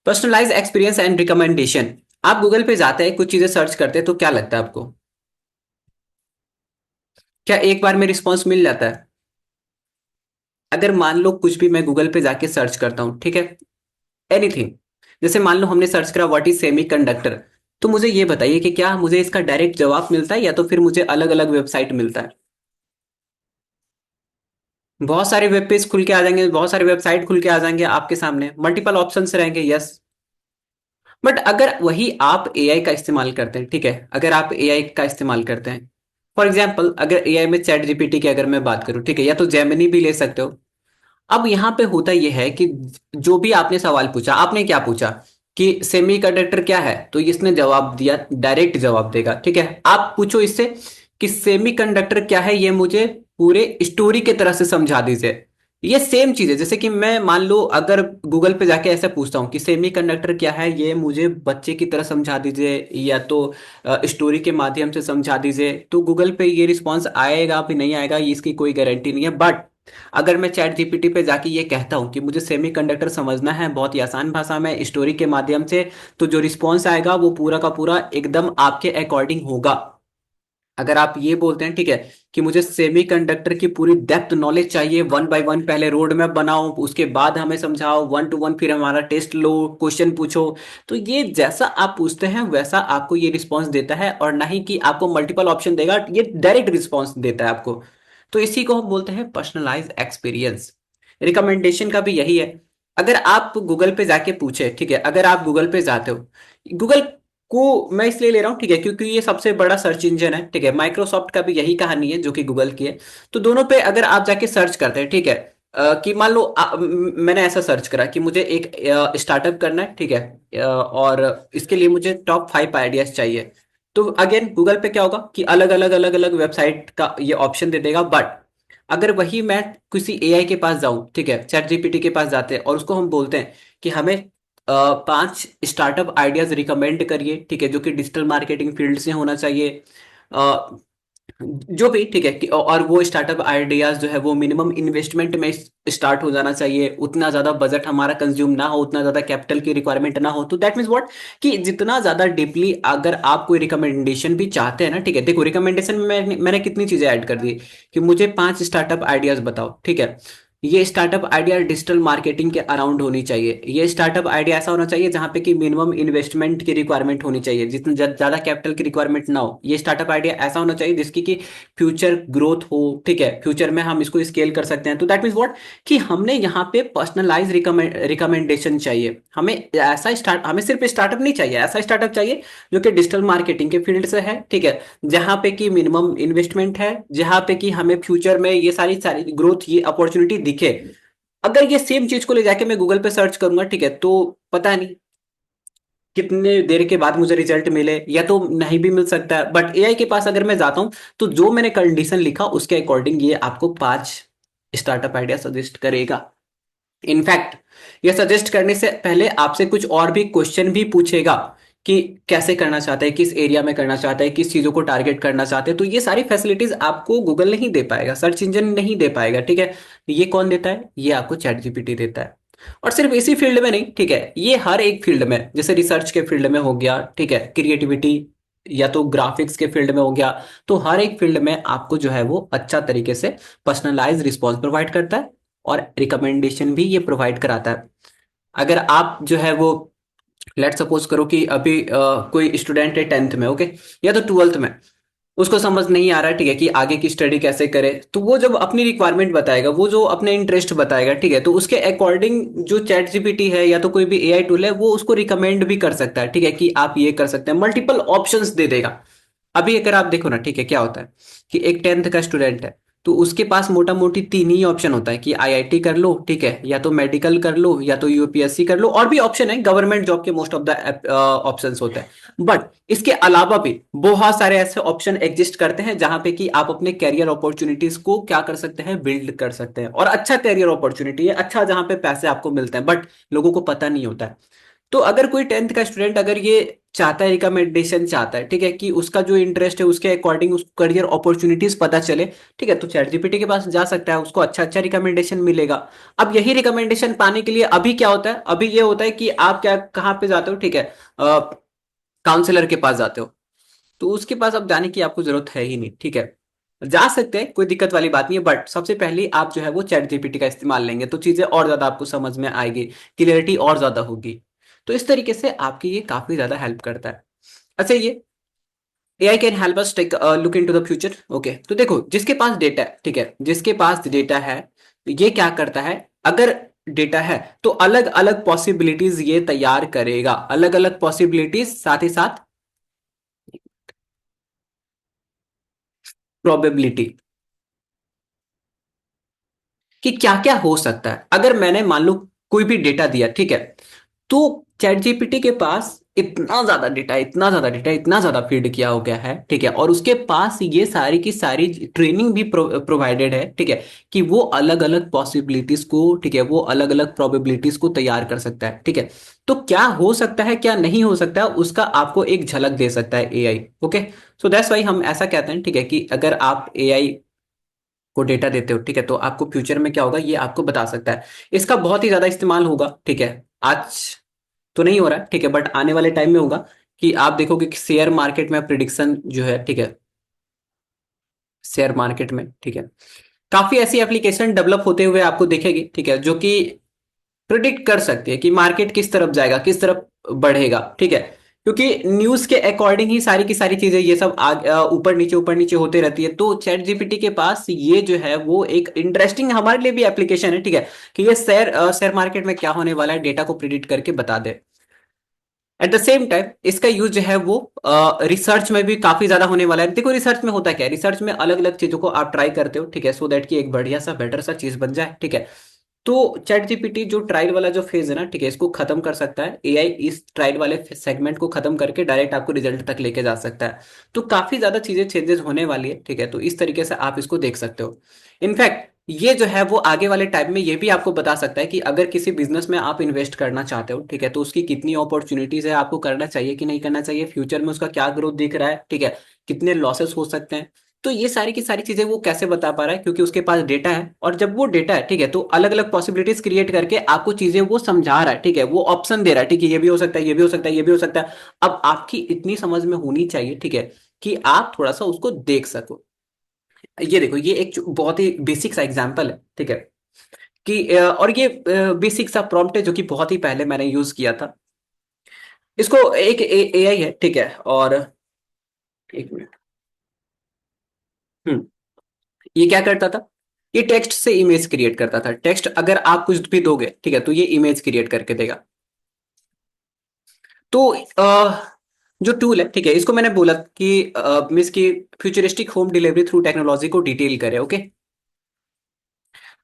पर्सनलाइज एक्सपीरियंस एंड रिकमेंडेशन। आप गूगल पे जाते हैं, कुछ चीजें सर्च करते हैं, तो क्या लगता है आपको, क्या एक बार में रिस्पॉन्स मिल जाता है? अगर मान लो कुछ भी मैं गूगल पे जाके सर्च करता हूँ, ठीक है, एनीथिंग, जैसे मान लो हमने सर्च करा व्हाट इज सेमी कंडक्टर, तो मुझे ये बताइए कि क्या मुझे इसका डायरेक्ट जवाब मिलता है, या तो फिर मुझे अलग अलग वेबसाइट मिलता है? बहुत सारे वेब पेज खुल के आ जाएंगे, बहुत सारे वेबसाइट खुल के आ जाएंगे आपके सामने, मल्टीपल ऑप्शंस रहेंगे, यस। बट अगर वही आप एआई का इस्तेमाल करते हैं, ठीक है, अगर आप एआई का इस्तेमाल करते हैं, फॉर एग्जाम्पल अगर एआई में चैट जीपीटी की अगर मैं बात करूं, ठीक है, या तो जेमिनी भी ले सकते हो। अब यहाँ पे होता यह है कि जो भी आपने सवाल पूछा, आपने क्या पूछा कि सेमीकंडक्टर क्या है, तो इसने जवाब दिया, डायरेक्ट जवाब देगा, ठीक है। आप पूछो इससे कि सेमीकंडक्टर क्या है, ये मुझे पूरे स्टोरी के तरह से समझा दीजिए। ये सेम चीज है, जैसे कि मैं मान लो अगर गूगल पे जाके ऐसा पूछता हूँ कि सेमीकंडक्टर क्या है, ये मुझे बच्चे की तरह समझा दीजिए, या तो स्टोरी के माध्यम से समझा दीजिए, तो गूगल पे ये रिस्पॉन्स आएगा भी नहीं आएगा, ये इसकी कोई गारंटी नहीं है। बट अगर मैं चैट जीपीटी पे जाके ये कहता हूँ कि मुझे सेमीकंडक्टर समझना है बहुत ही आसान भाषा में स्टोरी के माध्यम से, तो जो रिस्पॉन्स आएगा वो पूरा का पूरा एकदम आपके अकॉर्डिंग होगा। अगर आप ये बोलते हैं, ठीक है, कि मुझे सेमीकंडक्टर की पूरी डेप्थ नॉलेज चाहिए, वन बाय वन पहले रोड मैप बनाओ, उसके बाद हमें समझाओ वन टू वन, फिर हमारा टेस्ट लो, क्वेश्चन पूछो, तो ये जैसा आप पूछते हैं वैसा आपको ये रिस्पॉन्स देता है, और ना ही कि आपको मल्टीपल ऑप्शन देगा, ये डायरेक्ट रिस्पॉन्स देता है आपको। तो इसी को हम बोलते हैं पर्सनलाइज एक्सपीरियंस। रिकमेंडेशन का भी यही है। अगर आप गूगल पे जाके पूछे, ठीक है, अगर आप गूगल पे जाते हो, गूगल को मैं इसलिए ले रहा हूँ, ठीक है, क्योंकि ये सबसे बड़ा सर्च इंजन है, ठीक है, माइक्रोसॉफ्ट का भी यही कहानी है जो कि गूगल की है। तो दोनों पे अगर आप जाके सर्च करते हैं, ठीक है, कि मान लो मैंने ऐसा सर्च करा कि मुझे एक स्टार्टअप करना है, ठीक है, और इसके लिए मुझे टॉप 5 आइडियाज चाहिए, तो अगेन गूगल पे क्या होगा कि अलग अलग वेबसाइट का ये ऑप्शन दे देगा। बट अगर वही मैं किसी एआई के पास जाऊं, ठीक है, चैट जीपीटी के पास जाते हैं और उसको हम बोलते हैं कि हमें 5 स्टार्टअप आइडियाज रिकमेंड करिए, ठीक है, जो कि डिजिटल मार्केटिंग फील्ड से होना चाहिए, अ, जो भी, ठीक है, और वो स्टार्टअप आइडियाज जो है वो मिनिमम इन्वेस्टमेंट में स्टार्ट हो जाना चाहिए, उतना ज्यादा बजट हमारा कंज्यूम ना हो, उतना ज्यादा कैपिटल की रिक्वायरमेंट ना हो, तो दैट मीन्स व्हाट, कि जितना ज्यादा डीपली अगर आप कोई रिकमेंडेशन भी चाहते हैं ना, ठीक है, देखो रिकमेंडेशन में मैंने कितनी चीजें ऐड कर दी कि मुझे 5 स्टार्टअप आइडियाज बताओ, ठीक है, ये स्टार्टअप आइडिया डिजिटल मार्केटिंग के अराउंड होनी चाहिए, ये स्टार्टअप आइडिया ऐसा होना चाहिए जहां पे कि मिनिमम इन्वेस्टमेंट की रिक्वायरमेंट होनी चाहिए, जितनी ज्यादा कैपिटल की रिक्वायरमेंट ना हो, ये स्टार्टअप आइडिया ऐसा होना चाहिए जिसकी कि फ्यूचर ग्रोथ हो, ठीक है, फ्यूचर में हम इसको स्केल कर सकते हैं। तो दैट मीन्स व्हाट, कि हमने यहाँ पे पर्सनलाइज रिकमेंडेशन चाहिए, हमें ऐसा स्टार्ट, हमें सिर्फ स्टार्टअप नहीं चाहिए, ऐसा स्टार्टअप चाहिए जो कि डिजिटल मार्केटिंग के फील्ड से है, ठीक है, जहां पे कि मिनिमम इन्वेस्टमेंट है, जहां पे कि हमें फ्यूचर में ये सारी सारी ग्रोथ, ये अपॉर्चुनिटी दिखे। अगर ये सेम चीज को ले जाके मैं गूगल पे सर्च करूंगा, ठीक है, तो पता नहीं कितने देर के बाद मुझे रिजल्ट मिले, या तो नहीं भी मिल सकता है। बट एआई के पास अगर मैं जाता हूं, तो जो मैंने कंडीशन लिखा उसके अकॉर्डिंग ये आपको 5 स्टार्टअप आइडिया सजेस्ट करेगा। इनफैक्ट ये सजेस्ट करने से पहले आपसे कुछ और भी क्वेश्चन भी पूछेगा कि कैसे करना चाहते हैं, किस एरिया में करना चाहते हैं, किस चीजों को टारगेट करना चाहते हैं। तो ये सारी फैसिलिटीज आपको गूगल नहीं दे पाएगा, सर्च इंजन नहीं दे पाएगा, ठीक है। ये कौन देता है? ये आपको चैट जीपीटी देता है। और सिर्फ इसी फील्ड में नहीं, ठीक है, ये हर एक फील्ड में, जैसे रिसर्च के फील्ड में हो गया, ठीक है, क्रिएटिविटी या तो ग्राफिक्स के फील्ड में हो गया, तो हर एक फील्ड में आपको जो है वो अच्छा तरीके से पर्सनलाइज रिस्पॉन्स प्रोवाइड करता है और रिकमेंडेशन भी ये प्रोवाइड कराता है। अगर आप जो है वो, लेट सपोज करो कि अभी कोई स्टूडेंट है 10th में, ओके, या तो 12th में, उसको समझ नहीं आ रहा है, ठीक है, कि आगे की स्टडी कैसे करे, तो वो जब अपनी रिक्वायरमेंट बताएगा, वो जो अपने इंटरेस्ट बताएगा, ठीक है, तो उसके अकॉर्डिंग जो चैट जीपीटी है या तो कोई भी एआई टूल है वो उसको रिकमेंड भी कर सकता है, ठीक है, कि आप ये कर सकते हैं, मल्टीपल ऑप्शंस दे देगा। अभी अगर आप देखो ना, ठीक है, क्या होता है कि एक 10th का स्टूडेंट है, तो उसके पास मोटा मोटी तीन ही ऑप्शन होता है कि आईआईटी कर लो, ठीक है, या तो मेडिकल कर लो, या तो यूपीएससी कर लो, और भी ऑप्शन है, गवर्नमेंट जॉब के मोस्ट ऑफ द ऑप्शंस होते हैं। बट इसके अलावा भी बहुत सारे ऐसे ऑप्शन एग्जिस्ट करते हैं जहां पे कि आप अपने कैरियर अपॉर्चुनिटीज को क्या कर सकते हैं, बिल्ड कर सकते हैं, और अच्छा कैरियर अपॉर्चुनिटी है, अच्छा जहां पे पैसे आपको मिलते हैं, बट लोगों को पता नहीं होता है। तो अगर कोई 10th का स्टूडेंट अगर ये चाहता है, रिकमेंडेशन चाहता है, ठीक है, कि उसका जो इंटरेस्ट है उसके अकॉर्डिंग उसको करियर अपॉर्चुनिटीज पता चले, ठीक है, तो चैट जीपीटी के पास जा सकता है, उसको अच्छा अच्छा रिकमेंडेशन मिलेगा। अब यही रिकमेंडेशन पाने के लिए अभी क्या होता है, अभी ये होता है कि आप क्या कहाँ पे जाते हो, ठीक है, काउंसलर के पास जाते हो, तो उसके पास अब जाने की आपको जरूरत है ही नहीं, ठीक है। जा सकते हैं, कोई दिक्कत वाली बात नहीं है, बट सबसे पहले आप जो है वो चैट जीपीटी का इस्तेमाल लेंगे तो चीजें और ज्यादा आपको समझ में आएगी, क्लियरिटी और ज्यादा होगी। तो इस तरीके से आपकी ये काफी ज्यादा हेल्प करता है। अच्छा, ये AI can help us take look into the future. Okay, तो देखो, जिसके पास डेटा है, ठीक है, जिसके पास डेटा है, ये क्या करता है, अगर डेटा है तो अलग अलग पॉसिबिलिटीज ये तैयार करेगा, अलग अलग पॉसिबिलिटीज, साथ ही साथ प्रोबेबिलिटी कि क्या क्या हो सकता है। अगर मैंने मान लो कोई भी डेटा दिया, ठीक है, तो चैट जीपीटी के पास इतना ज्यादा डेटा, इतना ज्यादा डेटा, इतना ज्यादा फीड किया हो गया है, ठीक है, और उसके पास ये सारी की सारी ट्रेनिंग भी प्रोवाइडेड है, ठीक है, कि वो अलग अलग पॉसिबिलिटीज को, ठीक है, वो अलग अलग प्रोबेबिलिटीज को तैयार कर सकता है, ठीक है। तो क्या हो सकता है, क्या नहीं हो सकता है, उसका आपको एक झलक दे सकता है AI. Okay, so that's why हम ऐसा कहते हैं, ठीक है, कि अगर आप एआई को डेटा देते हो, ठीक है, तो आपको फ्यूचर में क्या होगा ये आपको बता सकता है। इसका बहुत ही ज्यादा इस्तेमाल होगा, ठीक है, आज तो नहीं हो रहा है, ठीक है, बट आने वाले टाइम में होगा, कि आप देखोगे कि शेयर मार्केट में प्रिडिक्शन जो है, ठीक है, शेयर मार्केट में, ठीक है, काफी ऐसी एप्लीकेशन डेवलप होते हुए आपको दिखेगी, ठीक है, जो कि प्रिडिक्ट कर सकती है कि मार्केट किस तरफ जाएगा, किस तरफ बढ़ेगा, ठीक है, क्योंकि न्यूज के अकॉर्डिंग ही सारी की सारी चीजें ये सब ऊपर नीचे होते रहती है। तो चैट जीपीटी के पास ये जो है वो एक इंटरेस्टिंग हमारे लिए भी एप्लीकेशन है, ठीक है, कि ये शेयर मार्केट में क्या होने वाला है डेटा को प्रिडिक्ट करके बता दे। एट द सेम टाइम इसका यूज जो है वो रिसर्च में भी काफी ज्यादा होने वाला है। देखो, रिसर्च में होता क्या है, रिसर्च में अलग अलग चीजों को आप ट्राई करते हो, ठीक है, सो दैट कि एक बढ़िया सा बेटर सा चीज बन जाए, ठीक है। तो चैट जीपीटी जो ट्रायल वाला जो फेज है ना, ठीक है, इसको खत्म कर सकता है एआई, इस ट्रायल वाले सेगमेंट को खत्म करके डायरेक्ट आपको रिजल्ट तक लेके जा सकता है। तो काफी ज्यादा चीजें चेंजेस होने वाली है, ठीक है, तो इस तरीके से आप इसको देख सकते हो। इनफैक्ट ये जो है वो आगे वाले टाइम में ये भी आपको बता सकता है कि अगर किसी बिजनेस में आप इन्वेस्ट करना चाहते हो, ठीक है, तो उसकी कितनी अपॉर्चुनिटीज है, आपको करना चाहिए कि नहीं करना चाहिए, फ्यूचर में उसका क्या ग्रोथ दिख रहा है, ठीक है, कितने लॉसेस हो सकते हैं। तो ये सारी की सारी चीजें वो कैसे बता पा रहा है, क्योंकि उसके पास डेटा है, और जब वो डेटा है, ठीक है, तो अलग अलग पॉसिबिलिटीज क्रिएट करके आपको चीजें वो समझा रहा है, ठीक है, वो ऑप्शन दे रहा है, ठीक है, ये भी हो सकता है, ये भी हो सकता है, ये भी हो सकता है। अब आपकी इतनी समझ में होनी चाहिए, ठीक है, कि आप थोड़ा सा उसको देख सको। ये देखो, ये एक बहुत ही बेसिक सा एग्जांपल है, ठीक है, कि और ये बेसिक सा प्रॉम्प्ट है जो कि बहुत ही पहले मैंने यूज किया था। इसको एक एआई है, ठीक है, और एक मिनट। हम्म, ये क्या करता था, ये टेक्स्ट से इमेज क्रिएट करता था। टेक्स्ट अगर आप कुछ भी दोगे, ठीक है, तो ये इमेज क्रिएट करके देगा। तो जो टूल है, ठीक है, इसको मैंने बोला कि मीन्स की futuristic home delivery through technology को डिटेल करे, ओके।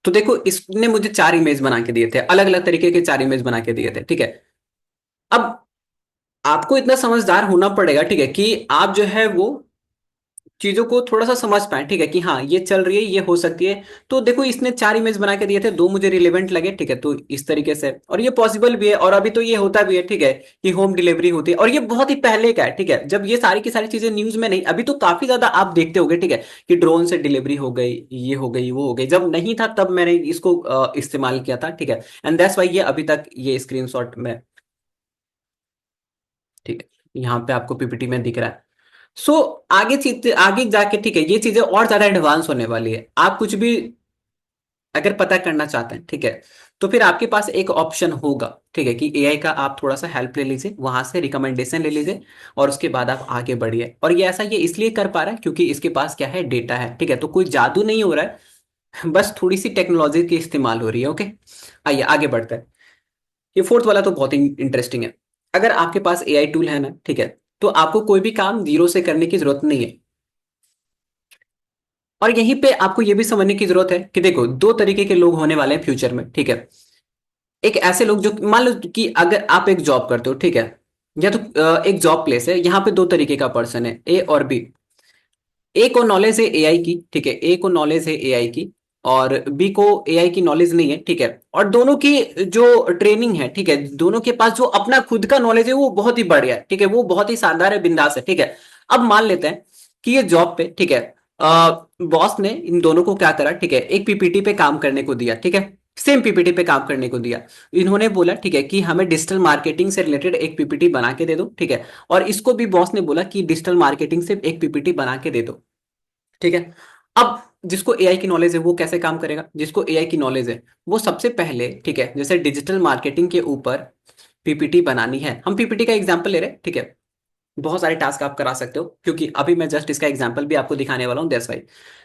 तो देखो, इसने मुझे चार इमेज बना के दिए थे, अलग अलग तरीके के चार इमेज बना के दिए थे, ठीक है। अब आपको इतना समझदार होना पड़ेगा, ठीक है, कि आप जो है वो चीजों को थोड़ा सा समझ पाए, ठीक है, कि हाँ ये चल रही है, ये हो सकती है। तो देखो इसने 4 इमेज बना के दिए थे, 2 मुझे रिलेवेंट लगे, ठीक है, तो इस तरीके से, और ये पॉसिबल भी है, और अभी तो ये होता भी है, ठीक है, कि होम डिलीवरी होती है, और ये बहुत ही पहले का है, ठीक है, जब ये सारी की सारी चीजें न्यूज में नहीं, अभी तो काफी ज्यादा आप देखते होगे, ठीक है, कि ड्रोन से डिलीवरी हो गई, ये हो गई, वो हो गई, जब नहीं था तब मैंने इसको इस्तेमाल किया था, ठीक है, एंड दैट्स वाई ये अभी तक ये स्क्रीनशॉट में, ठीक है, यहाँ पे आपको पीपीटी में दिख रहा है। सो आगे चीज आगे जाके, ठीक है, ये चीजें और ज्यादा एडवांस होने वाली है, आप कुछ भी अगर पता करना चाहते हैं, ठीक है, तो फिर आपके पास एक ऑप्शन होगा, ठीक है, कि एआई का आप थोड़ा सा हेल्प ले लीजिए, वहां से रिकमेंडेशन ले लीजिए, और उसके बाद आप आगे बढ़िए, और ये ऐसा ये इसलिए कर पा रहा है क्योंकि इसके पास क्या है, डेटा है, ठीक है, तो कोई जादू नहीं हो रहा है, बस थोड़ी सी टेक्नोलॉजी की इस्तेमाल हो रही है, ओके। आइए आगे बढ़ते हैं। ये फोर्थ वाला तो बहुत ही इंटरेस्टिंग है। अगर आपके पास एआई टूल है ना, ठीक है, तो आपको कोई भी काम जीरो से करने की जरूरत नहीं है। और यहीं पे आपको ये भी समझने की जरूरत है कि देखो, दो तरीके के लोग होने वाले हैं फ्यूचर में, ठीक है। एक ऐसे लोग जो मान लो कि अगर आप एक जॉब करते हो, ठीक है, या तो एक जॉब प्लेस है, यहाँ पे दो तरीके का पर्सन है, ए और बी। ए को नॉलेज है एआई की, ठीक है, ए को नॉलेज है एआई की, और बी को एआई की नॉलेज नहीं है, ठीक है, और दोनों की जो ट्रेनिंग है, ठीक है, दोनों के पास जो अपना खुद का नॉलेज है वो बहुत ही बढ़िया है, ठीक है, वो बहुत ही शानदार है, बिंदास है, ठीक है। अब मान लेते हैं कि ये जॉब पे, ठीक है, बॉस ने इन दोनों को क्या करा, ठीक है, एक पीपीटी पे काम करने को दिया, ठीक है, सेम पीपीटी पे काम करने को दिया। इन्होंने बोला, ठीक है, कि हमें डिजिटल मार्केटिंग से रिलेटेड एक पीपीटी बना के दे दो, ठीक है, और इसको भी बॉस ने बोला कि डिजिटल मार्केटिंग से एक पीपीटी बना के दे दो, ठीक है। अब जिसको एआई की नॉलेज है वो कैसे काम करेगा, जिसको एआई की नॉलेज है वो सबसे पहले, ठीक है, जैसे डिजिटल मार्केटिंग के ऊपर पीपीटी बनानी है, हम पीपीटी का एग्जांपल ले रहे हैं, ठीक है, बहुत सारे टास्क आप करा सकते हो, क्योंकि अभी मैं जस्ट इसका एग्जांपल भी आपको दिखाने वाला हूँ, दैट्स वाई।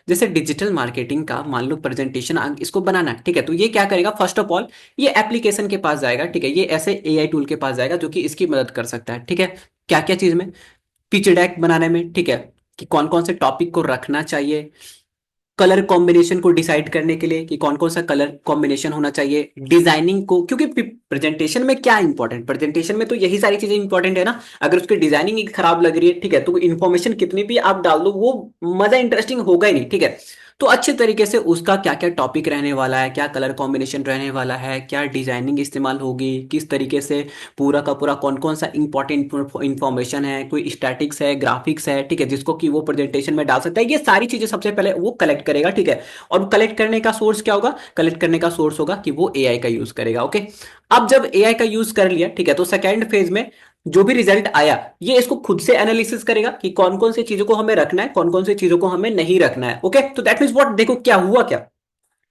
जैसे डिजिटल मार्केटिंग का मान लो प्रेजेंटेशन इसको बनाना है, ठीक है, तो ये क्या करेगा, फर्स्ट ऑफ ऑल ये एप्लीकेशन के पास जाएगा, ठीक है, ये ऐसे एआई टूल के पास जाएगा जो कि इसकी मदद कर सकता है, ठीक है, क्या क्या चीज में, पिच डेक बनाने में, ठीक है, कि कौन कौन से टॉपिक को रखना चाहिए, कलर कॉम्बिनेशन को डिसाइड करने के लिए कि कौन कौन सा कलर कॉम्बिनेशन होना चाहिए, डिजाइनिंग को, क्योंकि प्रेजेंटेशन में क्या इंपॉर्टेंट, प्रेजेंटेशन में तो यही सारी चीजें इंपॉर्टेंट है ना, अगर उसकी डिजाइनिंग ही खराब लग रही है, ठीक है, तो इन्फॉर्मेशन कितनी भी आप डाल दो वो मजा इंटरेस्टिंग होगा ही नहीं, ठीक है। तो अच्छे तरीके से उसका क्या क्या टॉपिक रहने वाला है, क्या कलर कॉम्बिनेशन रहने वाला है, क्या डिजाइनिंग इस्तेमाल होगी, किस तरीके से पूरा का पूरा कौन कौन सा इंपॉर्टेंट इंफॉर्मेशन है, कोई स्टैटिक्स है, ग्राफिक्स है, ठीक है, जिसको कि वो प्रेजेंटेशन में डाल सकता है, ये सारी चीजें सबसे पहले वो कलेक्ट करेगा, ठीक है। और कलेक्ट करने का सोर्स क्या होगा, कलेक्ट करने का सोर्स होगा कि वो एआई का यूज करेगा, ओके। अब जब एआई का यूज कर लिया, ठीक है, तो सेकेंड फेज में जो भी रिजल्ट आया ये इसको खुद से एनालिसिस करेगा कि कौन कौन सी चीजों को हमें रखना है, कौन कौन सी चीजों को हमें नहीं रखना है, ओके। तो दैट मीन्स व्हाट, देखो क्या हुआ, क्या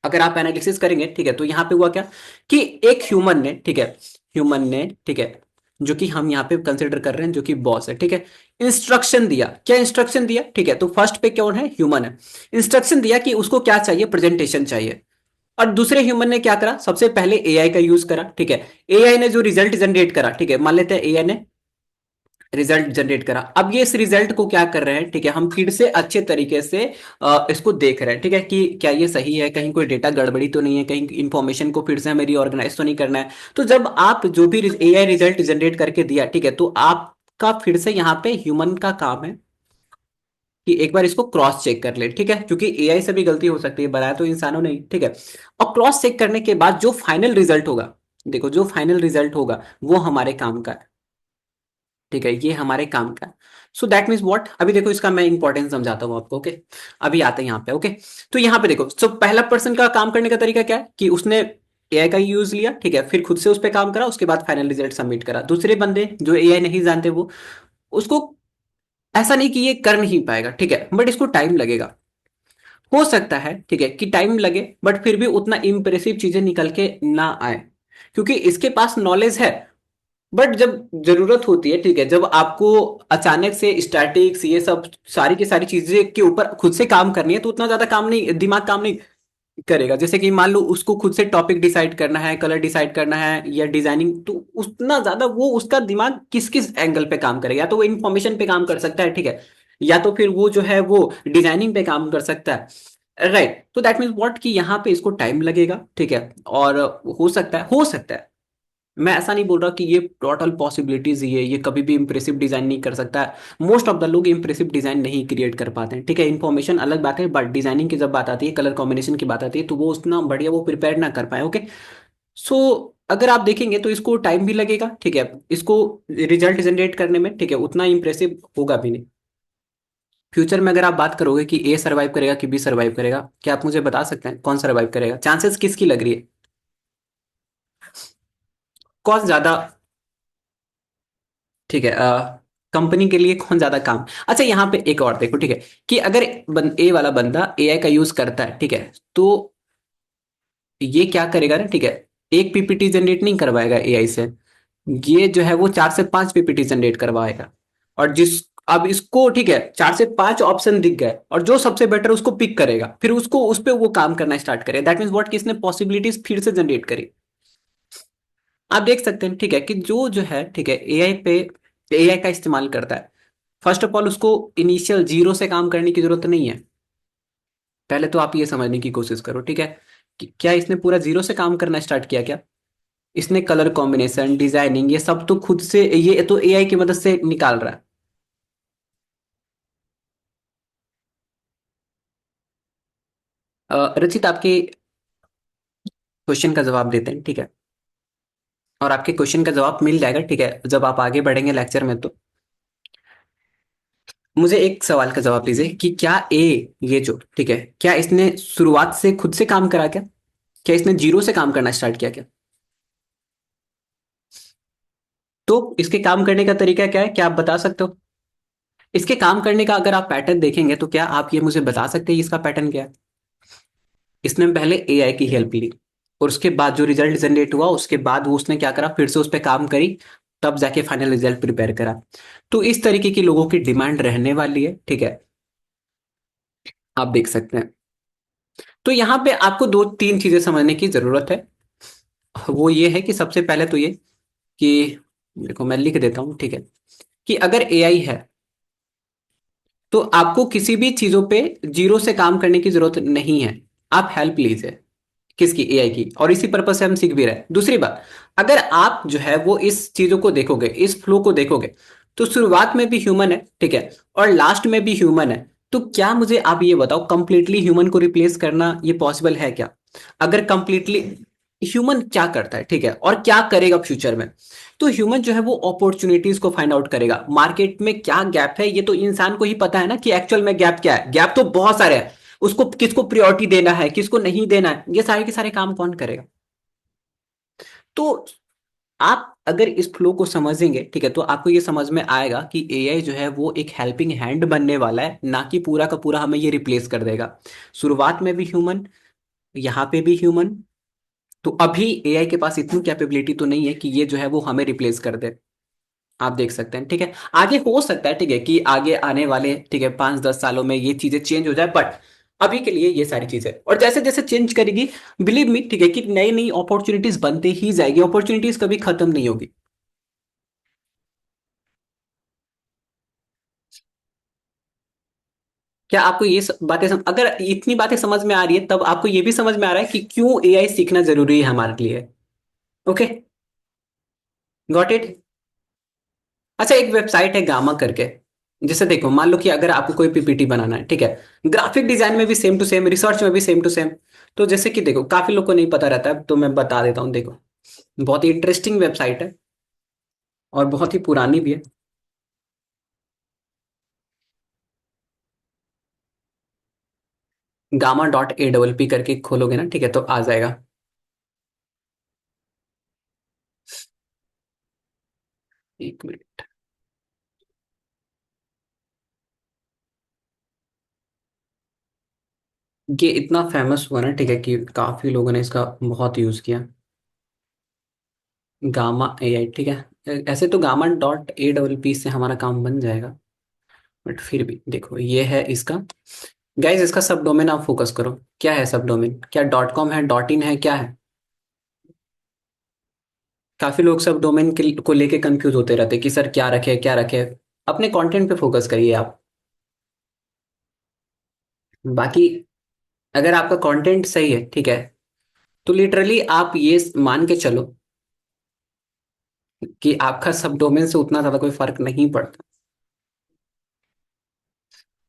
अगर आप एनालिसिस करेंगे, ठीक है, तो यहां पे हुआ क्या कि एक ह्यूमन ने, ठीक है, ह्यूमन ने, ठीक है, जो कि हम यहाँ पे कंसिडर कर रहे हैं जो कि बॉस है, ठीक है, इंस्ट्रक्शन दिया, क्या इंस्ट्रक्शन दिया, ठीक है, तो फर्स्ट पे कौन है, ह्यूमन है, इंस्ट्रक्शन दिया कि उसको क्या चाहिए, प्रेजेंटेशन चाहिए। और दूसरे ह्यूमन ने क्या करा, सबसे पहले एआई का यूज करा, ठीक है, एआई ने जो रिजल्ट जनरेट करा, ठीक है, मान लेते हैं एआई ने रिजल्ट जनरेट करा, अब ये इस रिजल्ट को क्या कर रहे हैं, ठीक है, हम फिर से अच्छे तरीके से इसको देख रहे हैं, ठीक है, कि क्या ये सही है, कहीं कोई डेटा गड़बड़ी तो नहीं है, कहीं इंफॉर्मेशन को फिर से हमें रीऑर्गेनाइज तो नहीं करना है। तो जब आप जो भी एआई रिजल्ट जनरेट करके दिया, ठीक है, तो आपका फिर से यहाँ पे ह्यूमन का काम है कि एक बार इसको क्रॉस चेक कर ले, ठीक है, क्योंकि एआई से भी गलती हो सकती है, बनाया तो इंसानों ने ही, ठीक है। और क्रॉस चेक करने के बाद जो फाइनल रिजल्ट होगा, देखो जो फाइनल रिजल्ट होगा वो हमारे काम का है, ठीक है, ये हमारे काम का है। सो दैट मीन्स व्हाट, अभी देखो इसका मैं इंपॉर्टेंस समझाता हूँ आपको, ओके। अभी आते हैं यहाँ पे, ओके। तो यहाँ पे देखो, सो पहला पर्सन का काम करने का तरीका क्या है कि उसने एआई का यूज लिया, ठीक है, फिर खुद से उस पर काम करा, उसके बाद फाइनल रिजल्ट सबमिट करा। दूसरे बंदे जो एआई नहीं जानते वो, उसको ऐसा नहीं कि ये कर नहीं पाएगा, ठीक है, बट इसको टाइम लगेगा, हो सकता है, ठीक है, कि टाइम लगे, बट फिर भी उतना इंप्रेसिव चीजें निकल के ना आए, क्योंकि इसके पास नॉलेज है। बट जब जरूरत होती है, ठीक है, जब आपको अचानक से स्टैटिक्स ये सब सारी की सारी चीजें के ऊपर खुद से काम करनी है, तो उतना ज्यादा काम नहीं, दिमाग काम नहीं करेगा। जैसे कि मान लो उसको खुद से टॉपिक डिसाइड करना है, कलर डिसाइड करना है, या डिजाइनिंग, तो उतना ज्यादा वो उसका दिमाग किस किस एंगल पे काम करेगा, या तो वो इन्फॉर्मेशन पे काम कर सकता है, ठीक है, या तो फिर वो जो है वो डिजाइनिंग पे काम कर सकता है, राइट। तो दैट मीन्स व्हाट कि यहाँ पे इसको टाइम लगेगा, ठीक है, और हो सकता है मैं ऐसा नहीं बोल रहा कि ये टोटल पॉसिबिलिटीज ही है, ये कभी भी इंप्रेसिव डिजाइन नहीं कर सकता। मोस्ट ऑफ द लोग इंप्रेसिव डिजाइन नहीं क्रिएट कर पाते हैं, ठीक है। इन्फॉर्मेशन अलग बात है, बट डिजाइनिंग की जब बात आती है, कलर कॉम्बिनेशन की बात आती है, तो वो उतना बढ़िया वो प्रिपेयर ना कर पाए। ओके। सो अगर आप देखेंगे तो इसको टाइम भी लगेगा, ठीक है, इसको रिजल्ट जनरेट करने में, ठीक है, उतना इंप्रेसिव होगा भी नहीं। फ्यूचर में अगर आप बात करोगे कि ए सर्वाइव करेगा कि बी सर्वाइव करेगा, क्या आप मुझे बता सकते हैं कौन सर्वाइव करेगा? चांसेस किसकी लग रही है? कौन ज्यादा? ठीक है, कंपनी के लिए कौन ज्यादा काम? अच्छा, यहाँ पे एक और देखो, ठीक है, कि अगर ए वाला बंदा एआई का यूज करता है, ठीक है, तो ये क्या करेगा ना, ठीक है, एक पीपीटी जनरेट नहीं करवाएगा एआई से, ये जो है वो 4 से 5 पीपीटी जनरेट करवाएगा। और जिस अब इसको, ठीक है, 4 से 5 ऑप्शन दिख गए और जो सबसे बेटर उसको पिक करेगा, फिर उसको उस पर वो काम करना स्टार्ट करेगा। दैट मीन्स व्हाट, कि इसने पॉसिबिलिटीज फिर से जनरेट करी। आप देख सकते हैं, ठीक है, कि जो है, ठीक है, एआई पे एआई का इस्तेमाल करता है, फर्स्ट ऑफ ऑल उसको इनिशियल जीरो से काम करने की जरूरत नहीं है। पहले तो आप ये समझने की कोशिश करो, ठीक है, कि क्या इसने पूरा जीरो से काम करना स्टार्ट किया क्या? इसने कलर कॉम्बिनेशन, डिजाइनिंग, ये सब तो खुद से, ये तो एआई की मदद से निकाल रहा है। रचित, आपके क्वेश्चन का जवाब देते हैं, ठीक है, और आपके क्वेश्चन का जवाब मिल जाएगा, ठीक है, जब आप आगे बढ़ेंगे लेक्चर में। तो मुझे एक सवाल का जवाब दीजिए कि क्या ए, ये जो, ठीक है, क्या इसने शुरुआत से खुद से काम करा क्या? क्या इसने जीरो से काम करना स्टार्ट किया क्या? तो इसके काम करने का तरीका क्या है, क्या आप बता सकते हो? इसके काम करने का अगर आप पैटर्न देखेंगे तो क्या आप ये मुझे बता सकते हैं इसका पैटर्न क्या है? इसने पहले एआई की हेल्प ली, और उसके बाद जो रिजल्ट जनरेट हुआ, उसके बाद वो उसने क्या करा, फिर से उस पर काम करी, तब जाके फाइनल रिजल्ट प्रिपेयर करा। तो इस तरीके की लोगों की डिमांड रहने वाली है, ठीक है, आप देख सकते हैं। तो यहाँ पे आपको 2-3 चीजें समझने की जरूरत है। वो ये है कि सबसे पहले तो ये कि, देखो मैं लिख देता हूँ, ठीक है, कि अगर एआई है तो आपको किसी भी चीजों पे जीरो से काम करने की जरूरत नहीं है। आप हेल्प लीजिए, किसकी? एआई की। और इसी पर्पज से हम सीख भी रहे हैं। दूसरी बात, अगर आप जो है वो इस चीजों को देखोगे, इस फ्लो को देखोगे, तो शुरुआत में भी ह्यूमन है, ठीक है, और लास्ट में भी ह्यूमन है। तो क्या मुझे आप ये बताओ, कंप्लीटली ह्यूमन को रिप्लेस करना ये पॉसिबल है क्या? अगर कंप्लीटली ह्यूमन क्या करता है, ठीक है, और क्या करेगा फ्यूचर में, तो ह्यूमन जो है वो अपॉर्चुनिटीज को फाइंड आउट करेगा। मार्केट में क्या गैप है, ये तो इंसान को ही पता है ना, कि एक्चुअल में गैप क्या है। गैप तो बहुत सारे हैं, उसको किसको प्रायोरिटी देना है, किसको नहीं देना है, ये सारे के सारे काम कौन करेगा? तो आप अगर इस फ्लो को समझेंगे, ठीक है, तो आपको ये समझ में आएगा कि एआई जो है वो एक हेल्पिंग हैंड बनने वाला है, ना कि पूरा का पूरा हमें ये रिप्लेस कर देगा। शुरुआत में भी ह्यूमन, यहाँ पे भी ह्यूमन। तो अभी एआई के पास इतनी कैपेबिलिटी तो नहीं है कि ये जो है वो हमें रिप्लेस कर दे। आप देख सकते हैं, ठीक है, आगे हो सकता है, ठीक है, कि आगे आने वाले, ठीक है, 5-10 सालों में ये चीजें चेंज हो जाए, बट अभी के लिए ये सारी चीजें, और जैसे जैसे चेंज करेगी, बिलीव मी, ठीक है, कि नई नई अपॉर्चुनिटीज बनते ही जाएगी, अपॉर्चुनिटीज कभी खत्म नहीं होगी। क्या आपको ये बातें अगर इतनी बातें समझ में आ रही है, तब आपको ये भी समझ में आ रहा है कि क्यों एआई सीखना जरूरी है हमारे लिए। Okay, got it. अच्छा, एक वेबसाइट है गामा करके। जैसे देखो, मान लो कि अगर आपको कोई पीपीटी बनाना है, ठीक है, ग्राफिक डिजाइन में भी सेम टू सेम, रिसर्च में भी सेम टू सेम। तो जैसे कि देखो, काफी लोग को नहीं पता रहता है, तो मैं बता देता हूँ। देखो, बहुत ही इंटरेस्टिंग वेबसाइट है और बहुत ही पुरानी भी है। Gamma.app करके खोलोगे ना, ठीक है, तो आ जाएगा। एक मिनट। ये इतना फेमस हुआ ना, ठीक है, कि काफी लोगों ने इसका बहुत यूज किया। गामा एआई, ठीक है, ऐसे तो Gamma.app से हमारा काम बन जाएगा, बट फिर भी देखो, ये है इसका। गाइस, इसका सब डोमेन आप फोकस करो। क्या है सब डोमेन? क्या .com है, .in है, क्या है? काफी लोग सब डोमेन को लेके कंफ्यूज होते रहते हैं कि सर क्या रखे क्या रखे। अपने कंटेंट पे फोकस करिए आप। बाकी अगर आपका कंटेंट सही है, ठीक है, तो लिटरली आप ये मान के चलो कि आपका सब डोमेन से उतना ज्यादा कोई फर्क नहीं पड़ता।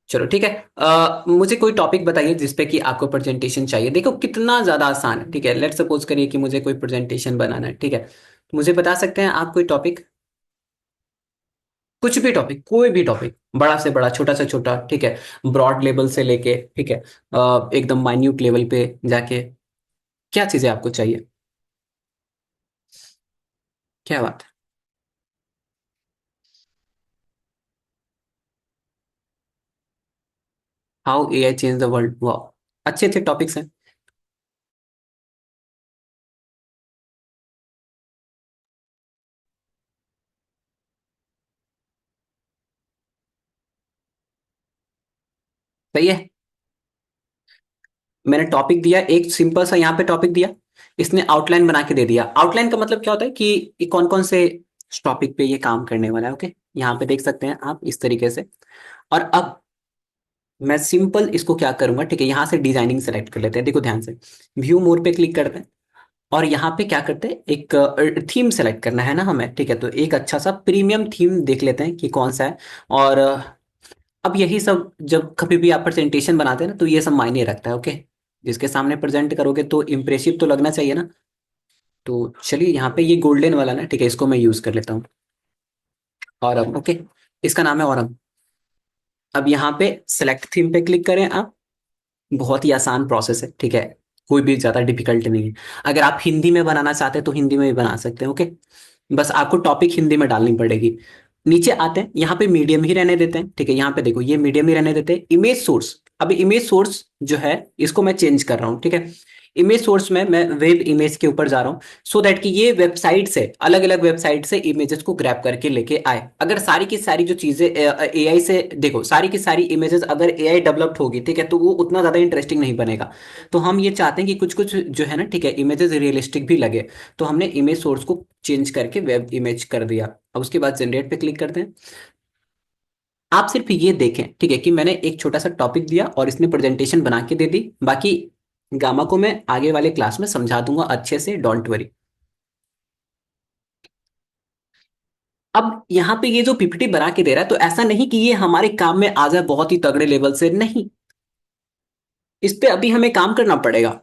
चलो ठीक है। मुझे कोई टॉपिक बताइए जिसपे कि आपको प्रेजेंटेशन चाहिए। देखो कितना ज्यादा आसान है, ठीक है। लेट सपोज करिए कि मुझे कोई प्रेजेंटेशन बनाना है, ठीक है। मुझे बता सकते हैं आप कोई टॉपिक? कुछ भी टॉपिक, कोई भी टॉपिक, बड़ा से बड़ा, छोटा से छोटा, ठीक है। ब्रॉड लेवल से लेके, ठीक है, एकदम माइन्यूट लेवल पे जाके, क्या चीजें आपको चाहिए? क्या बात है। How AI change the world, वाह, अच्छे अच्छे टॉपिक्स हैं। सही है। मैंने टॉपिक दिया, एक सिंपल सा यहाँ पे टॉपिक दिया, इसने आउटलाइन बना के दे दिया। आउटलाइन का मतलब क्या होता है कि ये कौन कौन से टॉपिक पे ये काम करने वाला है, ओके। यहाँ पे देख सकते हैं आप इस तरीके से। और अब मैं सिंपल इसको क्या करूंगा, ठीक है, यहाँ से डिजाइनिंग सेलेक्ट कर लेते हैं। देखो ध्यान से, व्यू मोर पे क्लिक करते हैं और यहाँ पे क्या करते हैं, एक थीम सेलेक्ट करना है ना हमें, ठीक है। तो एक अच्छा सा प्रीमियम थीम देख लेते हैं कि कौन सा है। और अब यही सब जब कभी भी आप प्रेजेंटेशन बनाते हैं ना, तो ये सब मायने रखता है, ओके। जिसके सामने प्रेजेंट करोगे तो इम्प्रेसिव तो लगना चाहिए ना। तो चलिए यहाँ पे ये गोल्डन वाला ना, ठीक है, इसको मैं यूज कर लेता हूँ। Aurum, okay. इसका नाम है ऑरम। अब यहाँ पे सेलेक्ट थीम पे क्लिक करें आप। बहुत ही आसान प्रोसेस है, ठीक है। कोई भी ज्यादा डिफिकल्ट नहीं है। अगर आप हिंदी में बनाना चाहते हैं तो हिंदी में भी बना सकते हैं, ओके। बस आपको टॉपिक हिंदी में डालनी पड़ेगी। नीचे आते हैं, यहाँ पे मीडियम ही रहने देते हैं, ठीक है। यहाँ पे देखो ये मीडियम ही रहने देते हैं। इमेज सोर्स, अभी इमेज सोर्स जो है इसको मैं चेंज कर रहा हूँ, ठीक है। इमेज सोर्स में मैं वेब इमेज के ऊपर जा रहा हूँ, सो दैट कि ये वेबसाइट से, अलग अलग वेबसाइट से इमेजेस को ग्रैब करके लेके आए। अगर सारी की सारी जो चीजें एआई से, देखो सारी की सारी इमेजेस अगर एआई डेवलप्ड होगी, ठीक है, तो वो उतना ज्यादा इंटरेस्टिंग नहीं बनेगा। तो हम ये चाहते हैं कि कुछ कुछ जो है ना, ठीक है, इमेजेस रियलिस्टिक भी लगे। तो हमने इमेज सोर्स को चेंज करके वेब इमेज कर दिया। अब उसके बाद जनरेट पे क्लिक करते हैं। आप सिर्फ ये देखें, ठीक है, कि मैंने एक छोटा सा टॉपिक दिया और इसने प्रेजेंटेशन बना के दे दी। बाकी गामा को मैं आगे वाले क्लास में समझा दूंगा अच्छे से, डोंट वरी। अब यहाँ पे ये जो पीपीटी बना के दे रहा है, तो ऐसा नहीं कि ये हमारे काम में आ जाए बहुत ही तगड़े लेवल से, नहीं। इस पे अभी हमें काम करना पड़ेगा,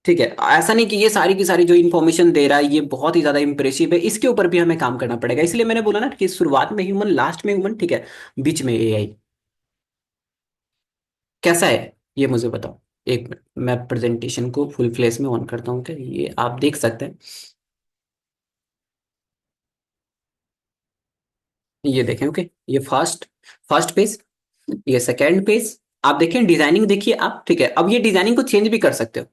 ठीक है। ऐसा नहीं कि ये सारी की सारी जो इन्फॉर्मेशन दे रहा है ये बहुत ही ज्यादा इंप्रेसिव है, इसके ऊपर भी हमें काम करना पड़ेगा। इसलिए मैंने बोला ना कि शुरुआत में ह्यूमन, लास्ट में ह्यूमन, ठीक है, बीच में एआई। कैसा है ये मुझे बताओ। एक मिनट, मैं प्रेजेंटेशन को फुल फ्लेश में ऑन करता हूँ, क्या ये आप देख सकते हैं? ये देखें, ओके। ये फर्स्ट फर्स्ट पेज, ये सेकेंड पेज। आप देखें डिजाइनिंग, देखिए आप, ठीक है। अब ये डिजाइनिंग को चेंज भी कर सकते हो।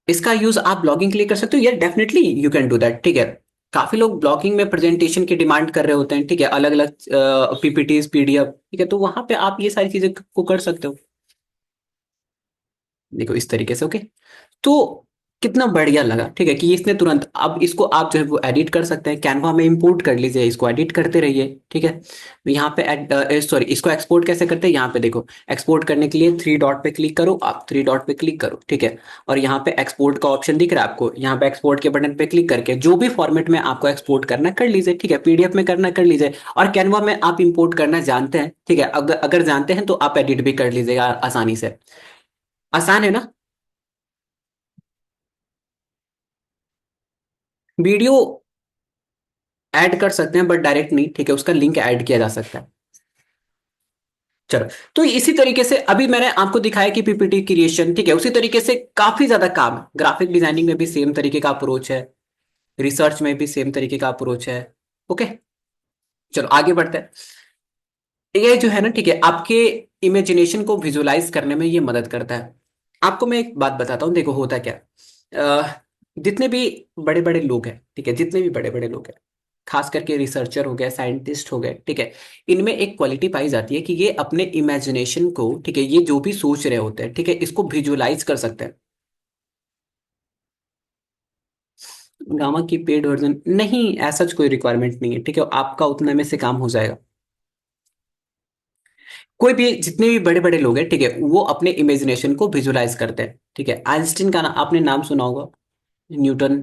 इसका यूज आप ब्लॉगिंग के लिए कर सकते हो, यार definitely you can do that, ठीक है। काफी लोग ब्लॉगिंग में प्रेजेंटेशन की डिमांड कर रहे होते हैं, ठीक है, अलग अलग पीपीटीज, पीडीएफ, ठीक है। तो वहां पे आप ये सारी चीजें को कर सकते हो। देखो इस तरीके से, ओके। तो कितना बढ़िया लगा, ठीक है, कि इसने तुरंत, अब इसको आप जो है वो एडिट कर सकते हैं, कैनवा में इंपोर्ट कर लीजिए, इसको एडिट करते रहिए, ठीक है। यहाँ पे सॉरी, इसको एक्सपोर्ट कैसे करते हैं, यहाँ पे देखो। एक्सपोर्ट करने के लिए थ्री डॉट पे क्लिक करो, आप थ्री डॉट पे क्लिक करो, ठीक है। और यहाँ पे एक्सपोर्ट का ऑप्शन दिख रहा है आपको, यहाँ पे एक्सपोर्ट के बटन पे क्लिक करके जो भी फॉर्मेट में आपको एक्सपोर्ट करना है, कर लीजिए, ठीक है। पीडीएफ में करना है, कर लीजिए। और कैनवा में आप इंपोर्ट करना जानते हैं, ठीक है, अगर अगर जानते हैं तो आप एडिट भी कर लीजिएगा आसानी से। आसान है ना? वीडियो ऐड कर सकते हैं बट डायरेक्ट नहीं, ठीक है, उसका लिंक ऐड किया जा सकता है। चलो, तो इसी तरीके से अभी मैंने आपको दिखाया कि पीपीटी क्रिएशन, ठीक है, उसी तरीके से काफी ज्यादा काम है। ग्राफिक डिजाइनिंग में भी सेम तरीके का अप्रोच है, रिसर्च में भी सेम तरीके का अप्रोच है, ओके। चलो आगे बढ़ते हैं। ये जो है ना, ठीक है, आपके इमेजिनेशन को विजुलाइज करने में ये मदद करता है। आपको मैं एक बात बताता हूँ, देखो होता क्या जितने भी बड़े बड़े लोग हैं, ठीक है, जितने भी बड़े बड़े लोग हैं, खास करके रिसर्चर हो गए, साइंटिस्ट हो गए, ठीक है, इनमें एक क्वालिटी पाई जाती है कि ये अपने इमेजिनेशन को, ठीक है, ये जो भी सोच रहे होते हैं, ठीक है, इसको विजुलाइज कर सकते हैं। गामा की पेड वर्जन नहीं, ऐसा कोई रिक्वायरमेंट नहीं है, ठीक है, आपका उतने में से काम हो जाएगा। कोई भी, जितने भी बड़े बड़े लोग हैं, ठीक है, वो अपने इमेजिनेशन को विजुलाइज करते हैं, ठीक है। आइंस्टीन का आपने नाम सुना होगा, न्यूटन,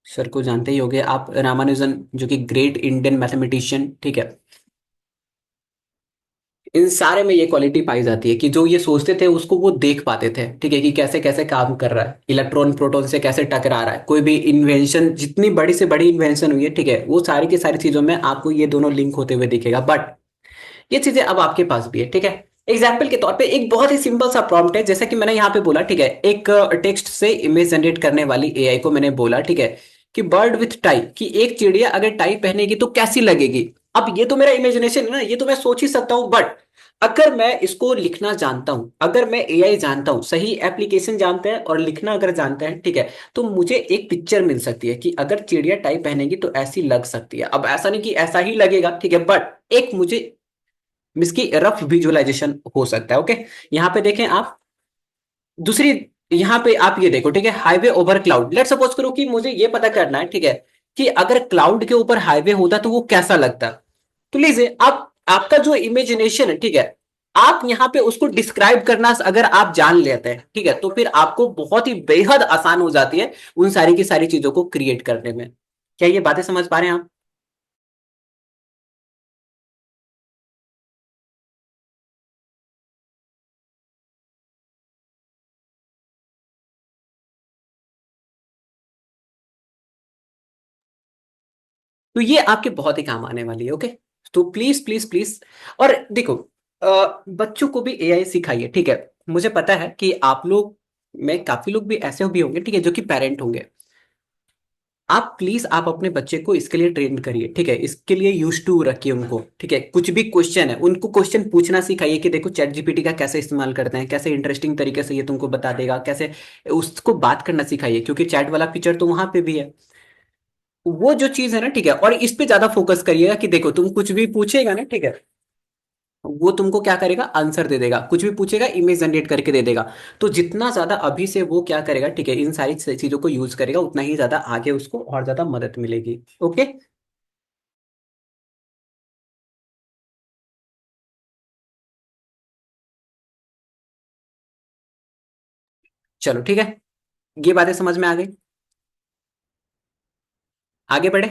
सर को जानते ही होंगे आप, रामानुजन, जो कि ग्रेट इंडियन मैथमेटिशियन, ठीक है। इन सारे में ये क्वालिटी पाई जाती है कि जो ये सोचते थे उसको वो देख पाते थे, ठीक है, कि कैसे कैसे काम कर रहा है, इलेक्ट्रॉन प्रोटॉन से कैसे टकरा रहा है, कोई भी इन्वेंशन, जितनी बड़ी से बड़ी इन्वेंशन हुई है, ठीक है, वो सारी की सारी चीजों में आपको ये दोनों लिंक होते हुए दिखेगा। बट ये चीजें अब आपके पास भी है, ठीक है। एग्जाम्पल के तौर पे एक बहुत ही सिंपल सा प्रॉम्प्ट है, जैसा कि मैंने यहाँ पे बोला, ठीक है, एक टेक्स्ट से इमेज जनरेट करने वाली एआई को मैंने बोला, ठीक है, कि बर्ड विथ टाई, कि एक चिड़िया अगर टाई पहनेगी तो कैसी लगेगी। अब ये तो मेरा इमेजिनेशन है ना, ये तो मैं सोच ही सकता हूँ, बट अगर मैं इसको लिखना जानता हूं, अगर मैं एआई जानता हूं, सही एप्लीकेशन जानते हैं और लिखना अगर जानते हैं, ठीक है, तो मुझे एक पिक्चर मिल सकती है कि अगर चिड़िया टाई पहनेगी तो ऐसी लग सकती है। अब ऐसा नहीं कि ऐसा ही लगेगा, ठीक है, बट एक मुझे इसकी रफ विजुअलाइजेशन हो सकता है। ओके, यहाँ पे देखें आप, दूसरी, यहाँ पे आप ये देखो, ठीक है, highway over cloud. Let suppose करो कि मुझे ये पता करना है, ठीक है, कि अगर क्लाउड के ऊपर हाईवे होता तो वो कैसा लगता। तो लीजिए आप, आपका जो इमेजिनेशन है, ठीक है, आप यहाँ पे उसको डिस्क्राइब करना अगर आप जान लेते हैं, ठीक है, तो फिर आपको बहुत ही बेहद आसान हो जाती है उन सारी की सारी चीजों को क्रिएट करने में। क्या ये बातें समझ पा रहे हैं आप? तो ये आपके बहुत ही काम आने वाली है। ओके, तो प्लीज प्लीज प्लीज, और देखो, बच्चों को भी एआई सिखाइए, ठीक है। मुझे पता है कि आप लोग में काफी लोग भी ऐसे भी होंगे, ठीक है, जो कि पेरेंट होंगे। आप प्लीज आप अपने बच्चे को इसके लिए ट्रेन करिए, ठीक है, इसके लिए यूज टू रखिए उनको, ठीक है। कुछ भी क्वेश्चन है उनको क्वेश्चन पूछना सिखाइए कि देखो चैट जीपीटी का कैसे इस्तेमाल करते हैं, कैसे इंटरेस्टिंग तरीके से ये तुमको बता देगा, कैसे उसको बात करना सिखाइए, क्योंकि चैट वाला फीचर तो वहां पे भी है। वो जो चीज है ना, ठीक है, और इस पे ज्यादा फोकस करिएगा कि देखो तुम कुछ भी पूछेगा ना, ठीक है, वो तुमको क्या करेगा, आंसर दे देगा, कुछ भी पूछेगा इमेज जनरेट करके दे देगा। तो जितना ज्यादा अभी से वो क्या करेगा, ठीक है, इन सारी चीजों को यूज करेगा, उतना ही ज्यादा आगे उसको और ज्यादा मदद मिलेगी। ओके, चलो ठीक है, ये बातें समझ में आ गई, आगे बढ़े।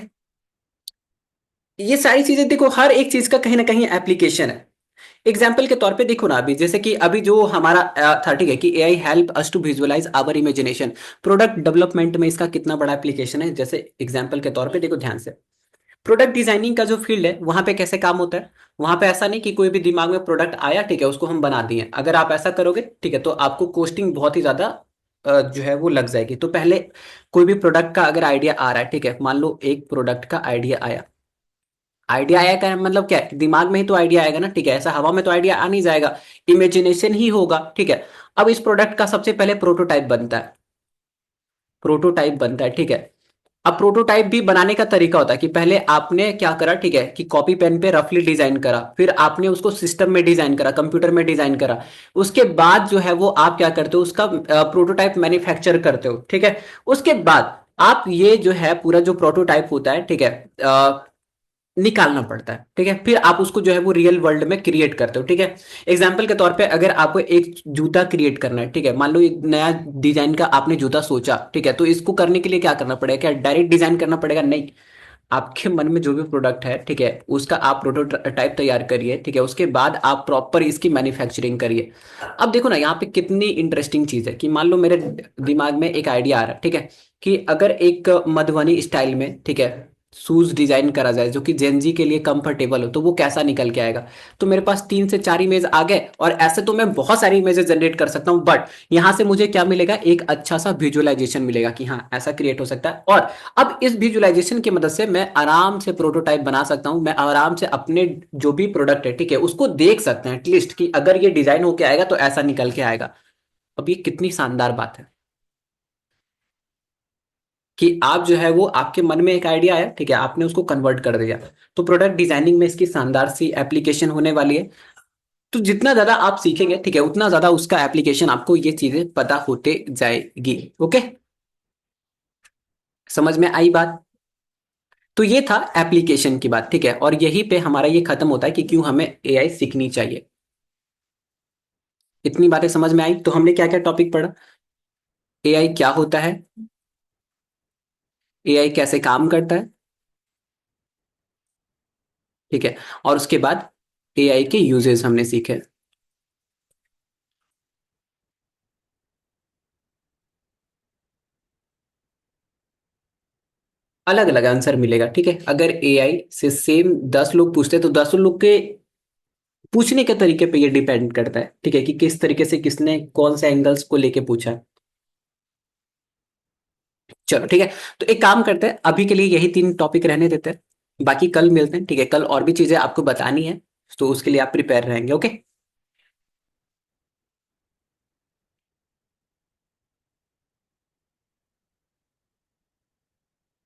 ये सारी चीजें देखो, हर एक चीज का कहीं ना कहीं एप्लीकेशन है। एग्जाम्पल के तौर पे देखो ना, अभी जैसे कि अभी जो हमारा था, ठीक है, कि AI help us to visualize our imagination. Product development में इसका कितना बड़ा एप्लीकेशन है, जैसे एग्जाम्पल के तौर पे देखो ध्यान से, प्रोडक्ट डिजाइनिंग का जो फील्ड है वहां पे कैसे काम होता है। वहां पे ऐसा नहीं कि कोई भी दिमाग में प्रोडक्ट आया, ठीक है, उसको हम बना दिए। अगर आप ऐसा करोगे, ठीक है, तो आपको कॉस्टिंग बहुत ही ज्यादा जो है वो लग जाएगी। तो पहले कोई भी प्रोडक्ट का अगर आइडिया आ रहा है, ठीक है, मान लो एक प्रोडक्ट का आइडिया आया, आइडिया आया का मतलब क्या है, दिमाग में ही तो आइडिया आएगा ना, ठीक है, ऐसा हवा में तो आइडिया आ नहीं जाएगा, इमेजिनेशन ही होगा, ठीक है। अब इस प्रोडक्ट का सबसे पहले प्रोटोटाइप बनता है, प्रोटोटाइप बनता है, ठीक है। अब प्रोटोटाइप भी बनाने का तरीका होता है कि पहले आपने क्या करा, ठीक है, कि कॉपी पेन पे रफली डिजाइन करा, फिर आपने उसको सिस्टम में डिजाइन करा, कंप्यूटर में डिजाइन करा, उसके बाद जो है वो आप क्या करते हो, उसका प्रोटोटाइप मैन्युफैक्चर करते हो, ठीक है। उसके बाद आप ये जो है पूरा जो प्रोटोटाइप होता है, ठीक है, निकालना पड़ता है, ठीक है, फिर आप उसको जो है वो रियल वर्ल्ड में क्रिएट करते हो, ठीक है। एग्जाम्पल के तौर पे अगर आपको एक जूता क्रिएट करना है, ठीक है, मान लो एक नया डिजाइन का आपने जूता सोचा, ठीक है, तो इसको करने के लिए क्या करना पड़ेगा, क्या डायरेक्ट डिजाइन करना पड़ेगा, नहीं। आपके मन में जो भी प्रोडक्ट है, ठीक है, उसका आप प्रोटोटाइप तैयार करिए, ठीक है, उसके बाद आप प्रॉपर इसकी मैन्युफैक्चरिंग करिए। अब देखो ना यहाँ पे कितनी इंटरेस्टिंग चीज है, कि मान लो मेरे दिमाग में एक आइडिया आ रहा है, ठीक है, कि अगर एक मधुबनी स्टाइल में, ठीक है, शूज डिजाइन करा जाए जो कि जेनजी के लिए कंफर्टेबल हो, तो वो कैसा निकल के आएगा। तो मेरे पास 3 से 4 इमेज आ गए, और ऐसे तो मैं बहुत सारी इमेजेस जनरेट कर सकता हूँ, बट यहाँ से मुझे क्या मिलेगा, एक अच्छा सा विजुअलाइजेशन मिलेगा कि हाँ ऐसा क्रिएट हो सकता है। और अब इस विजुअलाइजेशन की मदद से मैं आराम से प्रोटोटाइप बना सकता हूं, मैं आराम से अपने जो भी प्रोडक्ट है, ठीक है, उसको देख सकते हैं एटलीस्ट, कि अगर ये डिजाइन होके आएगा तो ऐसा निकल के आएगा। अब ये कितनी शानदार बात है कि आप जो है वो आपके मन में एक आइडिया आया, ठीक है, आपने उसको कन्वर्ट कर दिया। तो प्रोडक्ट डिजाइनिंग में इसकी शानदार सी एप्लीकेशन होने वाली है। तो जितना ज्यादा आप सीखेंगे, ठीक है, उतना ज्यादा उसका एप्लीकेशन आपको ये चीजें पता होते जाएगी। ओके, समझ में आई बात? तो ये था एप्लीकेशन की बात, ठीक है, और यहीं पे हमारा ये खत्म होता है कि क्यों हमें एआई सीखनी चाहिए। इतनी बातें समझ में आई, तो हमने क्या क्या टॉपिक पढ़ा, एआई क्या होता है, एआई कैसे काम करता है, ठीक है, और उसके बाद एआई के यूजेस हमने सीखे। अलग अलग आंसर मिलेगा, ठीक है। अगर एआई से सेम 10 लोग पूछते तो 10 लोग के पूछने के तरीके पे ये डिपेंड करता है, ठीक है, कि किस तरीके से किसने कौन से एंगल्स को लेके पूछा है। चलो ठीक है, तो एक काम करते हैं, अभी के लिए यही 3 टॉपिक रहने देते हैं, बाकी कल मिलते हैं, ठीक है। कल और भी चीजें आपको बतानी है, तो उसके लिए आप प्रिपेयर रहेंगे, ओके।